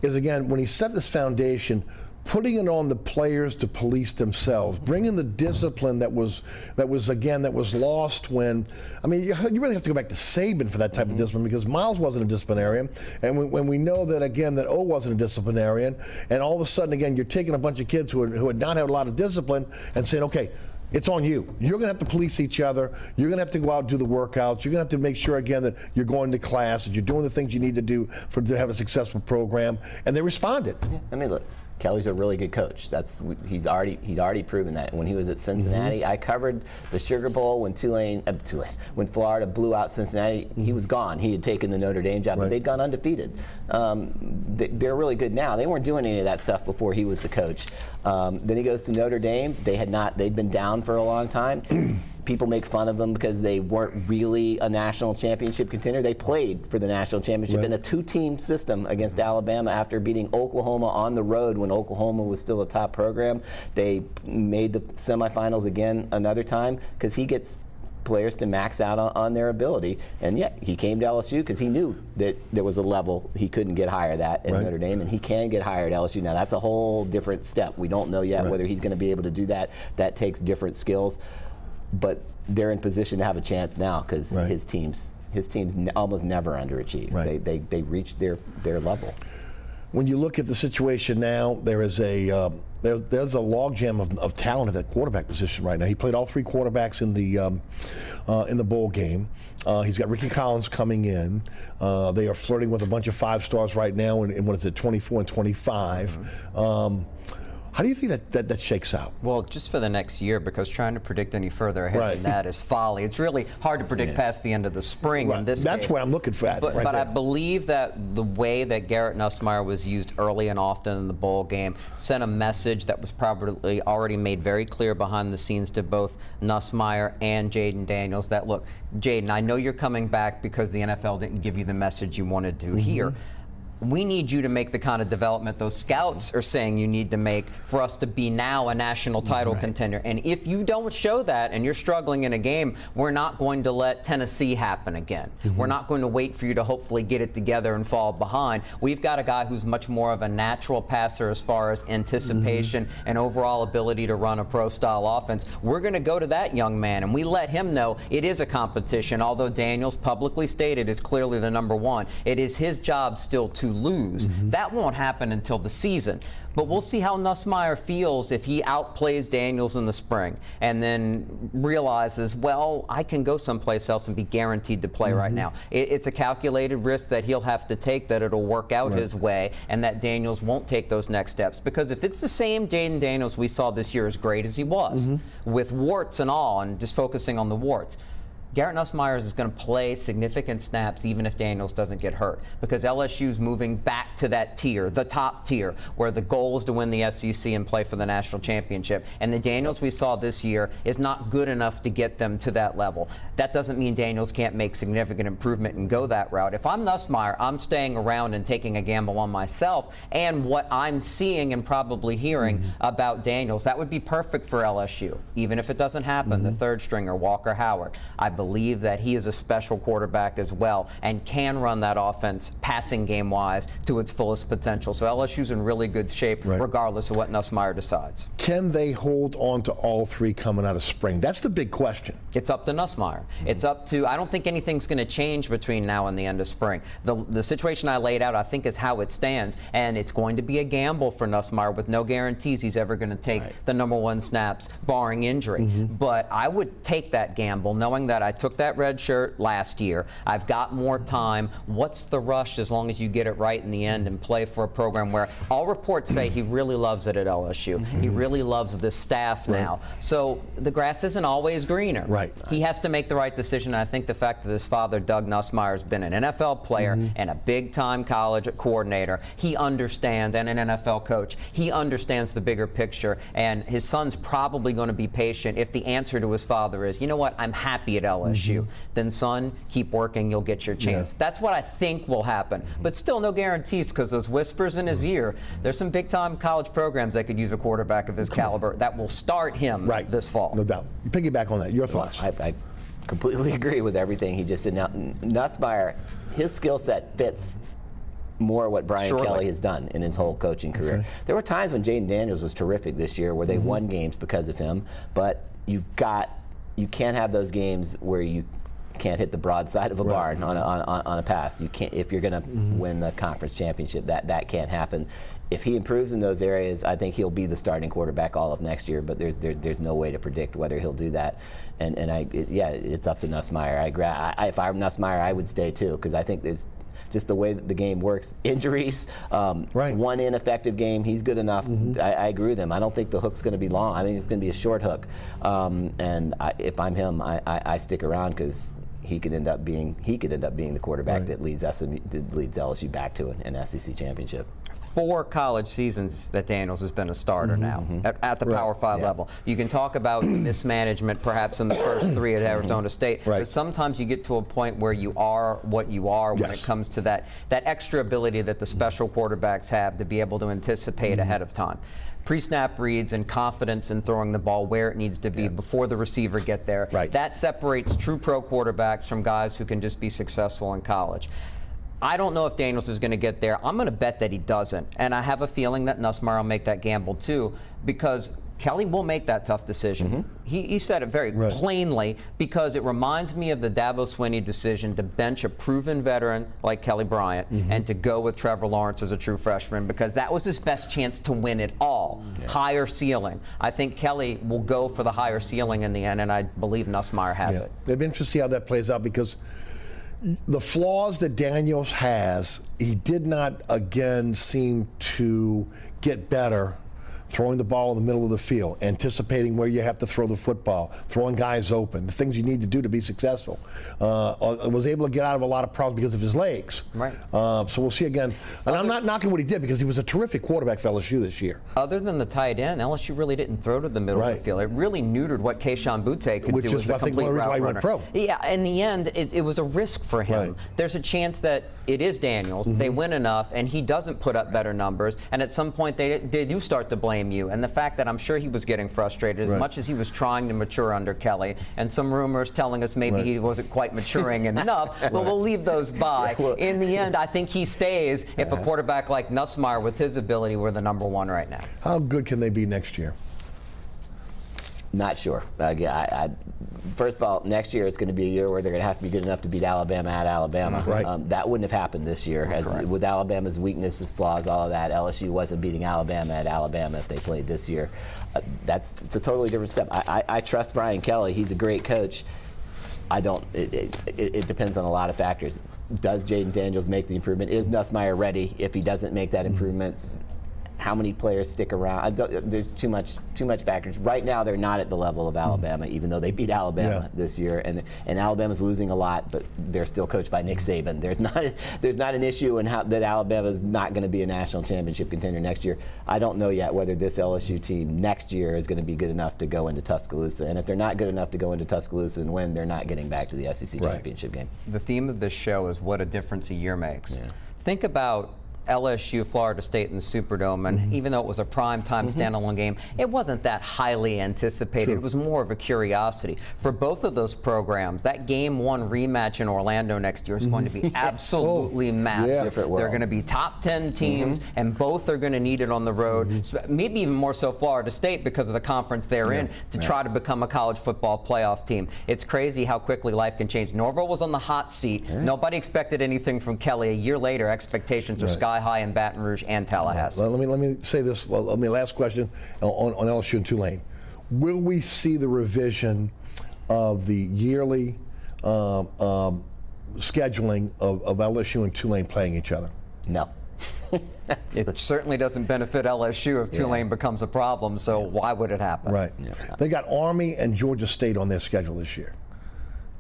is again, when he set this foundation, putting it on the players to police themselves, bringing the discipline that was lost when, I mean, you really have to go back to Saban for that type of discipline, because Miles wasn't a disciplinarian, and when we know that, again, that O wasn't a disciplinarian, and all of a sudden, again, you're taking a bunch of kids who had not had a lot of discipline and saying, okay, it's on you. You're going to have to police each other. You're going to have to go out and do the workouts. You're going to have to make sure, again, that you're going to class, that you're doing the things you need to do to have a successful program. And they responded.
Yeah. I mean, look, Kelly's a really good coach. He'd already proven that. When he was at Cincinnati, I covered the Sugar Bowl when when Florida blew out Cincinnati. He was gone. He had taken the Notre Dame job, but they'd gone undefeated. They're really good now. They weren't doing any of that stuff before he was the coach. Then he goes to Notre Dame. They'd been down for a long time. People make fun of them because they weren't really a national championship contender. They played for the national championship in a two-team system against Alabama after beating Oklahoma on the road when Oklahoma was still a top program. They made the semifinals again another time because he gets players to max out on their ability. And yet he came to LSU because he knew that there was a level he couldn't get higher at Notre Dame, and he can get higher at LSU. Now that's a whole different step. We don't know yet whether he's going to be able to do that. That takes different skills. But they're in position to have a chance now because his teams almost never underachieve. They reach their level.
When you look at the situation now, there's a logjam of talent at that quarterback position right now. He played all three quarterbacks in the bowl game. He's got Ricky Collins coming in. They are flirting with a bunch of 5-stars right now in what is it, 24 and 25. How do you think that shakes out?
Well, just for the next year, because trying to predict any further ahead than that is folly. It's really hard to predict past the end of the spring in this
That's
case.
what I'm looking for.
But I believe that the way that Garrett Nussmeier was used early and often in the bowl game sent a message that was probably already made very clear behind the scenes to both Nussmeier and Jaden Daniels that, look, Jaden, I know you're coming back because the NFL didn't give you the message you wanted to hear. we need you to make the kind of development those scouts are saying you need to make for us to be now a national title contender. And if you don't show that and you're struggling in a game, we're not going to let Tennessee happen again. We're not going to wait for you to hopefully get it together and fall behind. We've got a guy who's much more of a natural passer as far as anticipation and overall ability to run a pro-style offense. We're going to go to that young man, and we let him know it is a competition. Although Daniels publicly stated is clearly the #1, it is his job still to lose. That won't happen until the season. But we'll see how Nussmeier feels if he outplays Daniels in the spring and then realizes, well, I can go someplace else and be guaranteed to play right now. It's a calculated risk that he'll have to take, that it'll work out his way, and that Daniels won't take those next steps. Because if it's the same Jaden Daniels we saw this year, as great as he was, with warts and all, and just focusing on the warts, Garrett Nussmeier is going to play significant snaps even if Daniels doesn't get hurt, because LSU's moving back to that tier, the top tier, where the goal is to win the SEC and play for the national championship. And the Daniels we saw this year is not good enough to get them to that level. That doesn't mean Daniels can't make significant improvement and go that route. If I'm Nussmeier, I'm staying around and taking a gamble on myself and what I'm seeing and probably hearing about Daniels. That would be perfect for LSU, even if it doesn't happen. The third stringer, Walker Howard, I believe that he is a special quarterback as well and can run that offense passing game wise to its fullest potential. So LSU's in really good shape regardless of what Nussmeier decides.
Can they hold on to all three coming out of spring? That's the big question.
It's up to Nussmeier. It's up to, I don't think anything's going to change between now and the end of spring. The situation I laid out, I think, is how it stands, and it's going to be a gamble for Nussmeier with no guarantees he's ever going to take the #1 snaps, barring injury. But I would take that gamble knowing that I took that red shirt last year. I've got more time. What's the rush as long as you get it right in the end and play for a program where all reports say he really loves it at LSU. He really loves the staff now. So the grass isn't always greener. He has to make the right decision. And I think the fact that his father, Doug Nussmeier, has been an NFL player and a big-time college coordinator, he understands, and an NFL coach, he understands the bigger picture. And his son's probably going to be patient if the answer to his father is, you know what, I'm happy at LSU. Then, son, keep working, you'll get your chance. That's what I think will happen. But still no guarantees, because those whispers in his ear, there's some big-time college programs that could use a quarterback of his caliber that will start him this fall.
No doubt. Piggyback on that. Your thoughts?
I completely agree with everything he just said. Now, Nussmeier, his skill set fits more what Brian Kelly has done in his whole coaching career. There were times when Jaden Daniels was terrific this year where they won games because of him, but you can't have those games where you can't hit the broadside of a barn on a pass. You can't, if you're going to win the conference championship. That can't happen. If he improves in those areas, I think he'll be the starting quarterback all of next year. But there's no way to predict whether he'll do that. And it's up to Nussmeier. I agree. If I'm Nussmeier, I would stay too, because I think there's just the way that the game works. Injuries, one ineffective game, he's good enough. I agree with him. I don't think the hook's going to be long. I think it's going to be a short hook. If I'm him, I stick around, because he could end up being the quarterback that leads LSU back to an SEC championship.
4 college seasons that Daniels has been a starter now at the Power 5 level. You can talk about mismanagement perhaps in the first 3 at Arizona State, but sometimes you get to a point where you are what you are when it comes to that extra ability that the special quarterbacks have to be able to anticipate ahead of time. Pre-snap reads and confidence in throwing the ball where it needs to be before the receiver get there. That separates true pro quarterbacks from guys who can just be successful in college. I don't know if Daniels is going to get there. I'm going to bet that he doesn't. And I have a feeling that Nussmeier will make that gamble too, because Kelly will make that tough decision. He said it very plainly, because it reminds me of the Dabo Swinney decision to bench a proven veteran like Kelly Bryant and to go with Trevor Lawrence as a true freshman, because that was his best chance to win it all. Higher ceiling. I think Kelly will go for the higher ceiling in the end, and I believe Nussmeier has it.
It'll be interesting to see how that plays out, because the flaws that Daniels has, he did not again seem to get better throwing the ball in the middle of the field, anticipating where you have to throw the football, throwing guys open, the things you need to do to be successful. Was able to get out of a lot of problems because of his legs.
Right.
So we'll see again. And I'm not knocking what he did because he was a terrific quarterback for LSU this year.
Other than the tight end, LSU really didn't throw to the middle of the field. It really neutered what Keyshawn Boutte could do as a complete route runner. Pro. Yeah, in the end, it was a risk for him.
Right.
There's a chance that it is Daniels. They win enough, and he doesn't put up better numbers. And at some point, they do start to blame you. And the fact that I'm sure he was getting frustrated as much as he was trying to mature under Kelly, and some rumors telling us maybe he wasn't quite maturing enough, but we'll leave those by. In the end, I think he stays if a quarterback like Nussmeier with his ability were the #1 right now.
How good can they be next year?
Not sure. First of all, next year it's going to be a year where they're going to have to be good enough to beat Alabama at Alabama.
Right.
That wouldn't have happened this year. With Alabama's weaknesses, flaws, all of that, LSU wasn't beating Alabama at Alabama if they played this year. It's a totally different step. I trust Brian Kelly. He's a great coach. I don't. It depends on a lot of factors. Does Jaden Daniels make the improvement? Is Nussmeier ready? If he doesn't make that improvement, how many players stick around? There's too much factors. Right now, they're not at the level of Alabama, even though they beat Alabama this year, and Alabama's losing a lot, but they're still coached by Nick Saban. There's not an issue in that Alabama's not going to be a national championship contender next year. I don't know yet whether this LSU team next year is going to be good enough to go into Tuscaloosa, and if they're not good enough to go into Tuscaloosa and win, they're not getting back to the SEC championship game.
The theme of this show is what a difference a year makes. Think about LSU, Florida State in the Superdome, and even though it was a prime-time standalone game, it wasn't that highly anticipated. It was more of a curiosity. For both of those programs, that Game 1 rematch in Orlando next year is going to be absolutely massive. They're going to be top 10 teams, and both are going to need it on the road. Maybe even more so Florida State because of the conference they're in to try to become a college football playoff team. It's crazy how quickly life can change. Norvell was on the hot seat. Nobody expected anything from Kelly. A year later, expectations are sky high in Baton Rouge and Tallahassee.
Let me say this. Last question on LSU and Tulane. Will we see the revision of the yearly scheduling of LSU and Tulane playing each other?
No.
It certainly doesn't benefit LSU if Tulane becomes a problem, so why would it happen?
Right. They got Army and Georgia State on their schedule this year.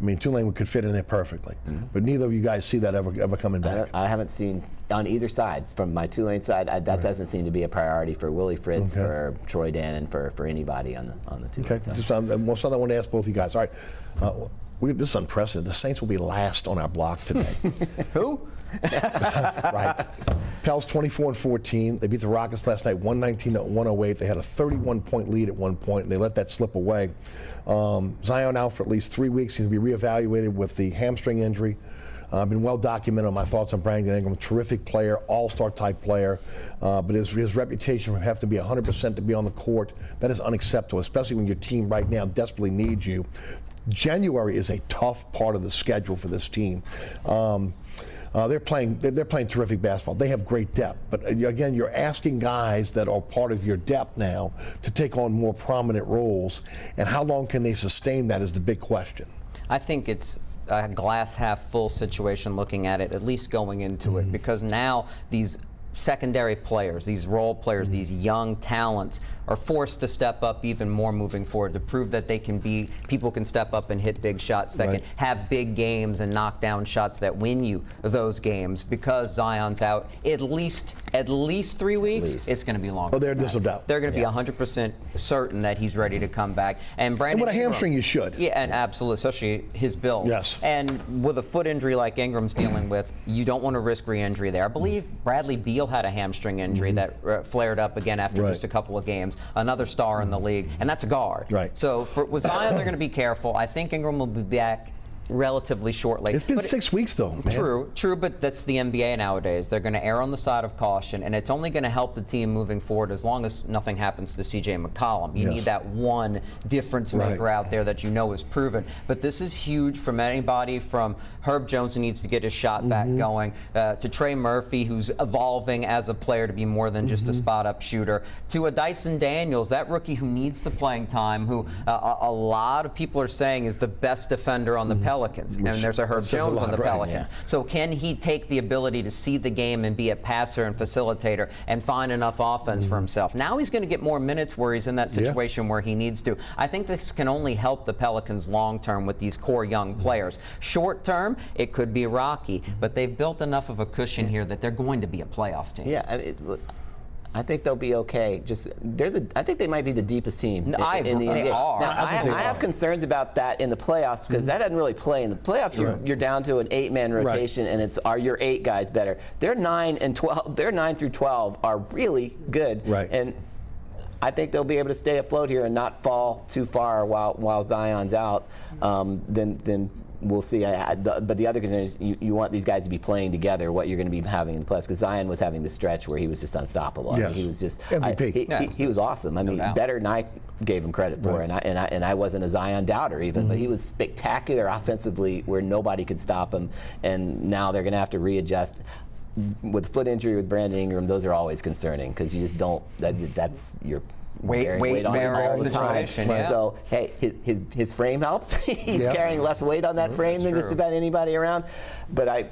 I mean, Tulane could fit in there perfectly, but neither of you guys see that ever coming back.
I haven't seen on either side. From my Tulane side, that doesn't seem to be a priority for Willie Fritz, for Troy Dannon, for anybody on the Tulane side. Just
something I want to ask both of you guys. All right, this is unprecedented. The Saints will be last on our block today.
Who?
Right. Pels 24-14. They beat the Rockets last night 119-108. They had a 31-point lead at one point, and they let that slip away. Zion out for at least 3 weeks. He's going to be reevaluated with the hamstring injury. I've been well documented on my thoughts on Brandon Ingram. Terrific player, all-star type player, but his reputation for having to be 100% to be on the court, that is unacceptable, especially when your team right now desperately needs you. January is a tough part of the schedule for this team. They're playing terrific basketball. They have great depth, but again, you're asking guys that are part of your depth now to take on more prominent roles, and how long can they sustain that is the big question.
I think it's a glass half full situation looking at it, at least going into it, because now these secondary players, these role players, these young talents are forced to step up even more moving forward to prove that they can be, people can step up and hit big shots that can have big games and knock down shots that win you those games. Because Zion's out at least 3 weeks, it's going to be longer.
Oh, there's no doubt.
They're going to be 100% certain that he's ready to come back. And Brandon
with a
Ingram,
hamstring, you should.
Yeah, and absolutely, especially his build.
Yes.
And with a foot injury like Ingram's dealing with, you don't want to risk re-injury there. I believe Bradley Beal had a hamstring injury that flared up again after just a couple of games. Another star in the league, and that's a guard.
Right.
So with Zion, they're going to be careful. I think Ingram will be back relatively shortly.
It's been 6 weeks, though, man.
True, but that's the NBA nowadays. They're going to err on the side of caution, and it's only going to help the team moving forward as long as nothing happens to C.J. McCollum. You need that one difference maker out there that you know is proven. But this is huge from anybody from Herb Jones, who needs to get his shot back going, to Trey Murphy, who's evolving as a player to be more than just a spot-up shooter, to a Dyson Daniels, that rookie who needs the playing time, who a lot of people are saying is the best defender on the Pelicans. Pelicans, and there's a Herb Jones on the Pelicans. So can he take the ability to see the game and be a passer and facilitator and find enough offense for himself? Now he's going to get more minutes where he's in that situation where he needs to. I think this can only help the Pelicans long term with these core young players. Short term, it could be rocky, but they've built enough of a cushion here that they're going to be a playoff team.
Yeah, I think they'll be okay. I think they might be the deepest team in the NBA.
They are.
Now, I have concerns about that in the playoffs because that doesn't really play in the playoffs. You're down to an 8-man rotation, and are your 8 guys better? Their 9 and 12. Their 9 through 12 are really good, and I think they'll be able to stay afloat here and not fall too far while Zion's out. Then we'll see. But the other concern is you want these guys to be playing together, what you're going to be having in the playoffs, because Zion was having the stretch where he was just unstoppable. I mean, he was just
MVP.
He was awesome. I mean, better than I gave him credit for, and I wasn't a Zion doubter even, but he was spectacular offensively where nobody could stop him, and now they're going to have to readjust. With foot injury with Brandon Ingram, those are always concerning because you just don't. That's your weight on him all the time. So hey, his frame helps. He's carrying less weight on that frame than just about anybody around. But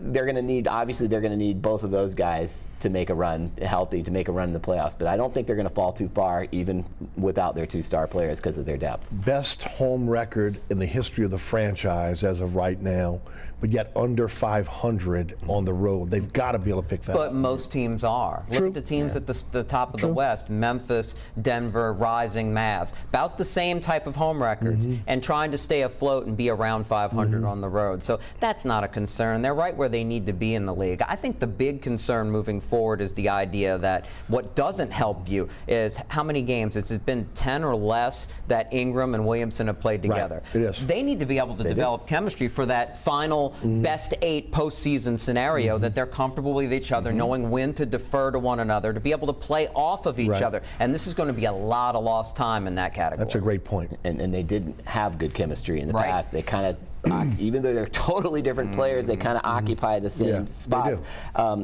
they're going to need, obviously they're going to need both of those guys to make a run healthy, to make a run in the playoffs. But I don't think they're going to fall too far even without their 2 star players because of their depth.
Best home record in the history of the franchise as of right now, but yet under 500 on the road. They've got to be able to pick that up.
But most teams are. Look at the teams at the top of the West: Memphis, Denver, Rising, Mavs. About the same type of home records and trying to stay afloat and be around 500 on the road. So that's not a concern. They're right where they need to be in the league. I think the big concern moving forward is the idea that what doesn't help you is how many games. It's been 10 or less that Ingram and Williamson have played together.
It is.
They need to be able to develop chemistry for that final best 8 postseason scenario, that they're comfortable with each other, knowing when to defer to one another, to be able to play off of each other. And this is going to be a lot of lost time in that category.
That's a great point.
And they didn't have good chemistry in the past. They kind of, even though they're totally different players, they kind of occupy the same spots.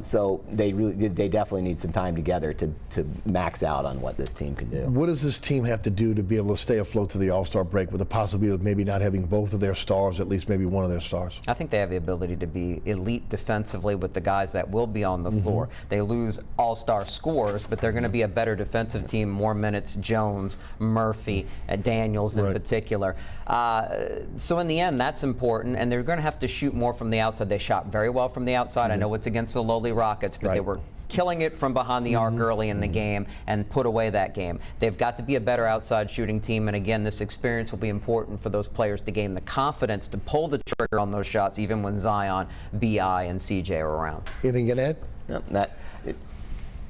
So they definitely need some time together to max out on what this team can do.
What does this team have to do to be able to stay afloat to the All-Star break with the possibility of maybe not having both of their stars, at least maybe one of their stars?
I think they have the ability to be elite defensively with the guys that will be on the floor. They lose all-star scorers, but they're going to be a better defensive team, more minutes, Jones, Murphy, Daniels in particular. So in the end, that's important, and they're going to have to shoot more from the outside. They shot very well from the outside. I know it's against the lowly Rockets, but they were killing it from behind the arc early in the game and put away that game. They've got to be a better outside shooting team, and again, this experience will be important for those players to gain the confidence to pull the trigger on those shots even when Zion, B.I., and C.J. are around.
Anything you can add?
No,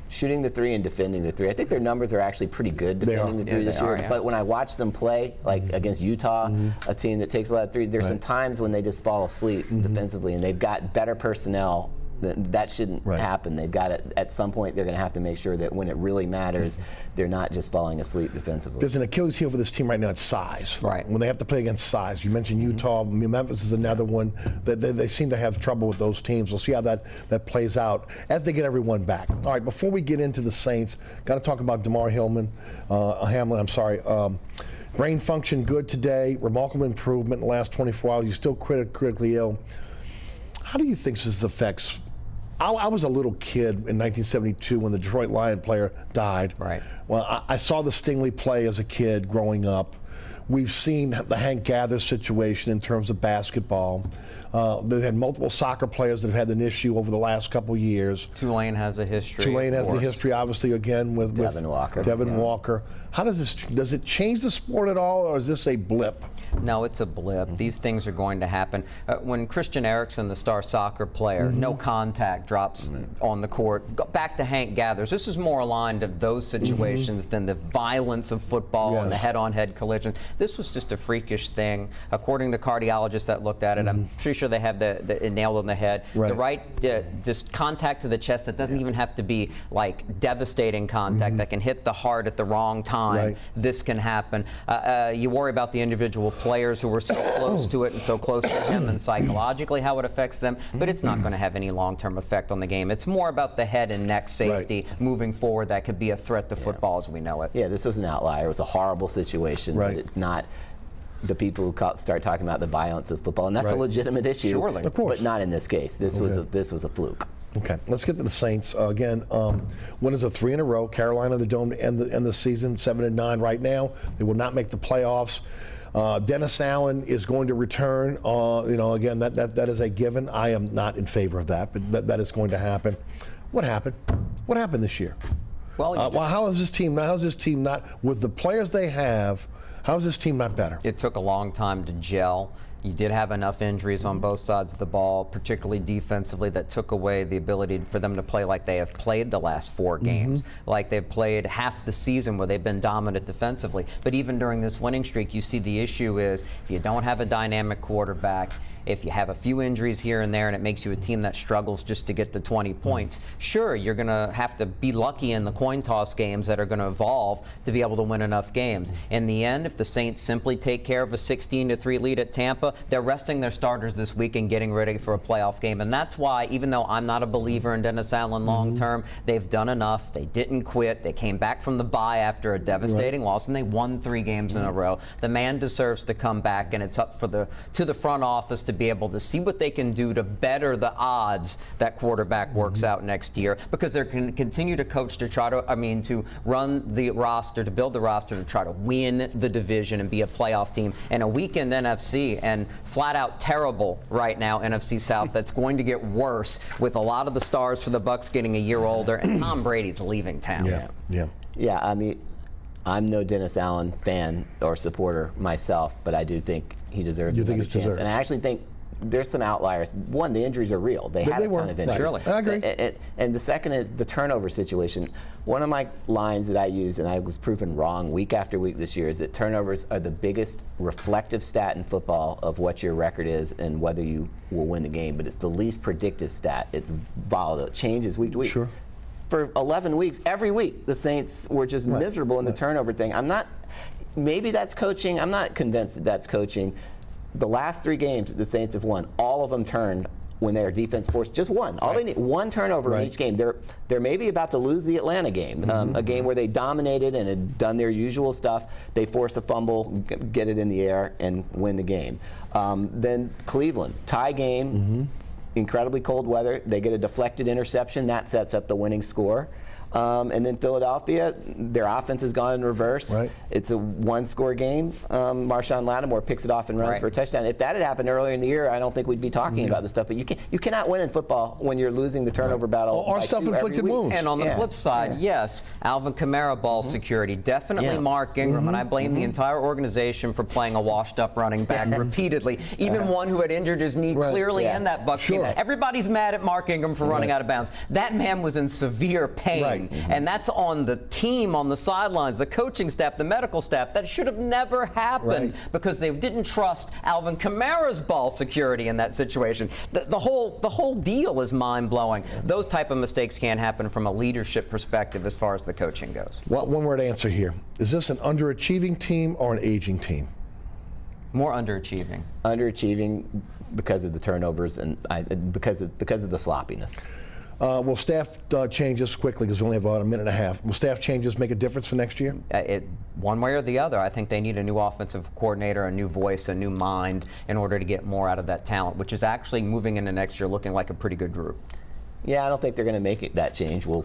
shooting the 3 and defending the 3. I think their numbers are actually pretty good defending the 3 this year. But when I watch them play, like against Utah, a team that takes a lot of 3s, there's some times when they just fall asleep defensively, and they've got better personnel. That shouldn't happen. They've got to, at some point, they're going to have to make sure that when it really matters, they're not just falling asleep defensively.
There's an Achilles heel for this team right now. It's size. When they have to play against size. You mentioned Utah. Memphis is another one. They seem to have trouble with those teams. We'll see how that plays out as they get everyone back. All right, before we get into the Saints, got to talk about DeMar Hamlin. Brain function good today. Remarkable improvement in the last 24 hours. He's still critically ill. How do you think this affects? I was a little kid in 1972 when the Detroit Lion player died. Well, I saw the Stingley play as a kid growing up. We've seen the Hank Gathers situation in terms of basketball. They've had multiple soccer players that have had an issue over the last couple years.
Tulane has a history.
Tulane has the history, obviously, again with
Devin Walker.
Devin Walker. How does it change the sport at all, or is this a blip?
No, it's a blip. These things are going to happen. When Christian Eriksen, the star soccer player, no contact, drops on the court, go back to Hank Gathers. This is more aligned to those situations than the violence of football and the head-on-head collision. This was just a freakish thing. According to cardiologists that looked at it, I'm pretty sure they have the nail on the head. The right just contact to the chest that doesn't even have to be like devastating contact that can hit the heart at the wrong time. This can happen. You worry about the individual players who were so close to it and so close to him and psychologically how it affects them, but it's not going to have any long-term effect on the game. It's more about the head and neck safety moving forward that could be a threat to football as we know it.
Yeah, this was an outlier. It was a horrible situation. But it's not. the people who start talking about the violence of football, and that's a legitimate issue.
Surely.
Of course.
But not in this case. This was a fluke.
Okay, let's get to the Saints. Again, winners of 3 in a row. Carolina, the Dome, to end the season 7-9 right now. They will not make the playoffs. Dennis Allen is going to return. Again, that is a given. I am not in favor of that, but that is going to happen. What happened? What happened this year?
Well,
how is this team? How is this team not, with the players they have? How is this team not better?
It took a long time to gel. You did have enough injuries on both sides of the ball, particularly defensively, that took away the ability for them to play like they have played the last 4 games, like they've played half the season where they've been dominant defensively. But even during this winning streak, you see the issue is if you don't have a dynamic quarterback, if you have a few injuries here and there and it makes you a team that struggles just to get to 20 points, sure, you're going to have to be lucky in the coin toss games that are going to evolve to be able to win enough games. In the end, if the Saints simply take care of a 16-3 lead at Tampa, they're resting their starters this week and getting ready for a playoff game. And that's why, even though I'm not a believer in Dennis Allen long term, they've done enough. They didn't quit. They came back from the bye after a devastating loss, and they won 3 games in a row. The man deserves to come back, and it's up to the front office to be able to see what they can do to better the odds that quarterback works out next year, because they're going to continue to coach to try to, to run the roster, to build the roster to try to win the division and be a playoff team. And a weakened NFC and flat out terrible right now NFC South that's going to get worse with a lot of the stars for the Bucs getting a year older, and Tom Brady's leaving town.
Yeah, I'm no Dennis Allen fan or supporter myself, but I do think he deserves another chance. Deserved. And I actually think there's some outliers. One, the injuries are real. They had a ton of injuries.
Surely. I agree.
And the second is the turnover situation. One of my lines that I use, and I was proven wrong week after week this year, is that turnovers are the biggest reflective stat in football of what your record is and whether you will win the game. But it's the least predictive stat. It's volatile. It changes week to week.
Sure.
For 11 weeks, every week, the Saints were just miserable in the turnover thing. Maybe that's coaching. I'm not convinced that that's coaching. The last 3 games that the Saints have won, all of them turned when their defense forced just one. All they need, one turnover in each game. They're maybe about to lose the Atlanta game, a game where they dominated and had done their usual stuff. They force a fumble, get it in the air, and win the game. Then Cleveland, tie game, incredibly cold weather. They get a deflected interception. That sets up the winning score. And then Philadelphia, their offense has gone in reverse. It's a 1-score game. Marshawn Lattimore picks it off and runs for a touchdown. If that had happened earlier in the year, I don't think we'd be talking about this stuff. But you cannot win in football when you're losing the turnover battle.
Or self-inflicted wounds.
And on the flip side, yes, Alvin Kamara ball security, definitely Mark Ingram. And I blame the entire organization for playing a washed-up running back repeatedly. Even one who had injured his knee clearly in that Bucs game. Everybody's mad at Mark Ingram for running out of bounds. That man was in severe pain. And that's on the team, on the sidelines, the coaching staff, the medical staff. That should have never happened because they didn't trust Alvin Kamara's ball security in that situation. The whole deal is mind-blowing. Those type of mistakes can't happen from a leadership perspective as far as the coaching goes.
Well, one-word answer here. Is this an underachieving team or an aging team?
More underachieving.
Underachieving because of the turnovers and because of the sloppiness.
Will staff changes quickly, because we only have about a minute and a half? Will staff changes make a difference for next year?
One way or the other. I think they need a new offensive coordinator, a new voice, a new mind in order to get more out of that talent, which is actually moving into next year looking like a pretty good group.
Yeah, I don't think they're going to make that change. We'll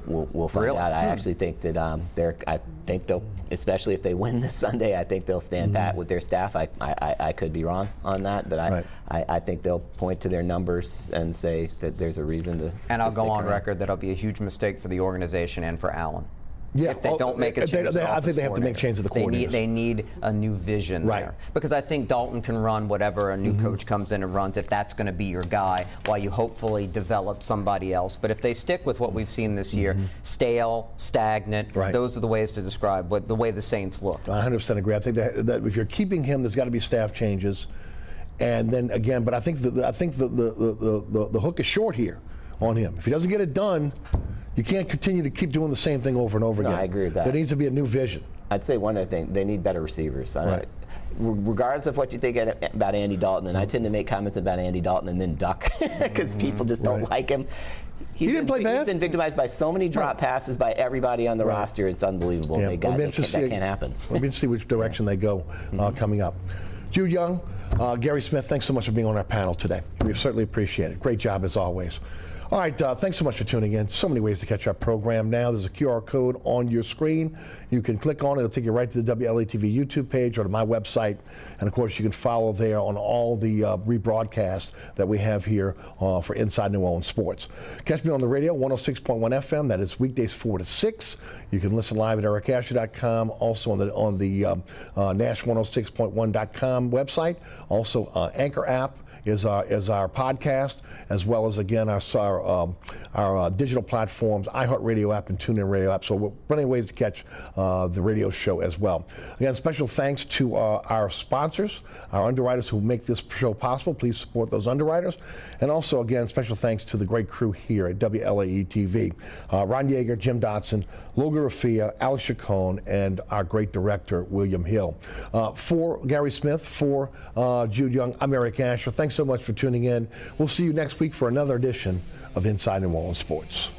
find out. I actually think that I think they'll, especially if they win this Sunday, I think they'll stand pat with their staff. I could be wrong on that, but I think they'll point to their numbers and say that there's a reason to.
And I'll go on record that it'll be a huge mistake for the organization and for Allen.
Yeah,
if they don't make a change,
I think they have to make changes to the coordinators.
They need a new vision there. Because I think Dalton can run whatever a new coach comes in and runs, if that's going to be your guy, while you hopefully develop somebody else. But if they stick with what we've seen this year, stale, stagnant, those are the ways to describe the way the Saints look.
I 100% agree. I think that if you're keeping him, there's got to be staff changes. And then again, but I think the hook is short here on him. If he doesn't get it done, you can't continue to keep doing the same thing over and over again.
I agree with that.
There needs to be a new vision.
I'd say one other thing, they need better receivers. Regardless of what you think about Andy Dalton, and I tend to make comments about Andy Dalton and then duck because people just don't like him.
He didn't play bad.
He's been victimized by so many drop passes by everybody on the roster. It's unbelievable.
Yeah.
That can't happen.
We'll be to see which direction they go coming up. Jude Young, Guerry Smith, thanks so much for being on our panel today. We certainly appreciate it. Great job as always. All right, thanks so much for tuning in. So many ways to catch our program now. There's a QR code on your screen. You can click on it. It'll take you right to the WLAE-TV YouTube page or to my website. And, of course, you can follow there on all the rebroadcasts that we have here for Inside New Orleans Sports. Catch me on the radio, 106.1 FM. That is weekdays 4 to 6. You can listen live at ericasher.com, also on the nash106.1.com website. Also, Anchor app is our podcast, as well as, again, our digital platforms, iHeartRadio app and TuneIn Radio app. So we're plenty of ways to catch the radio show as well. Again, special thanks to our sponsors, our underwriters who make this show possible. Please support those underwriters. And also, again, special thanks to the great crew here at WLAE-TV. Ron Yeager, Jim Dotson, Logan Rafia, Alex Chacon, and our great director, William Hill. For Guerry Smith, for Jude Young, I'm Eric Asher. Thanks so much for tuning in. We'll see you next week for another edition of Inside New Orleans Sports.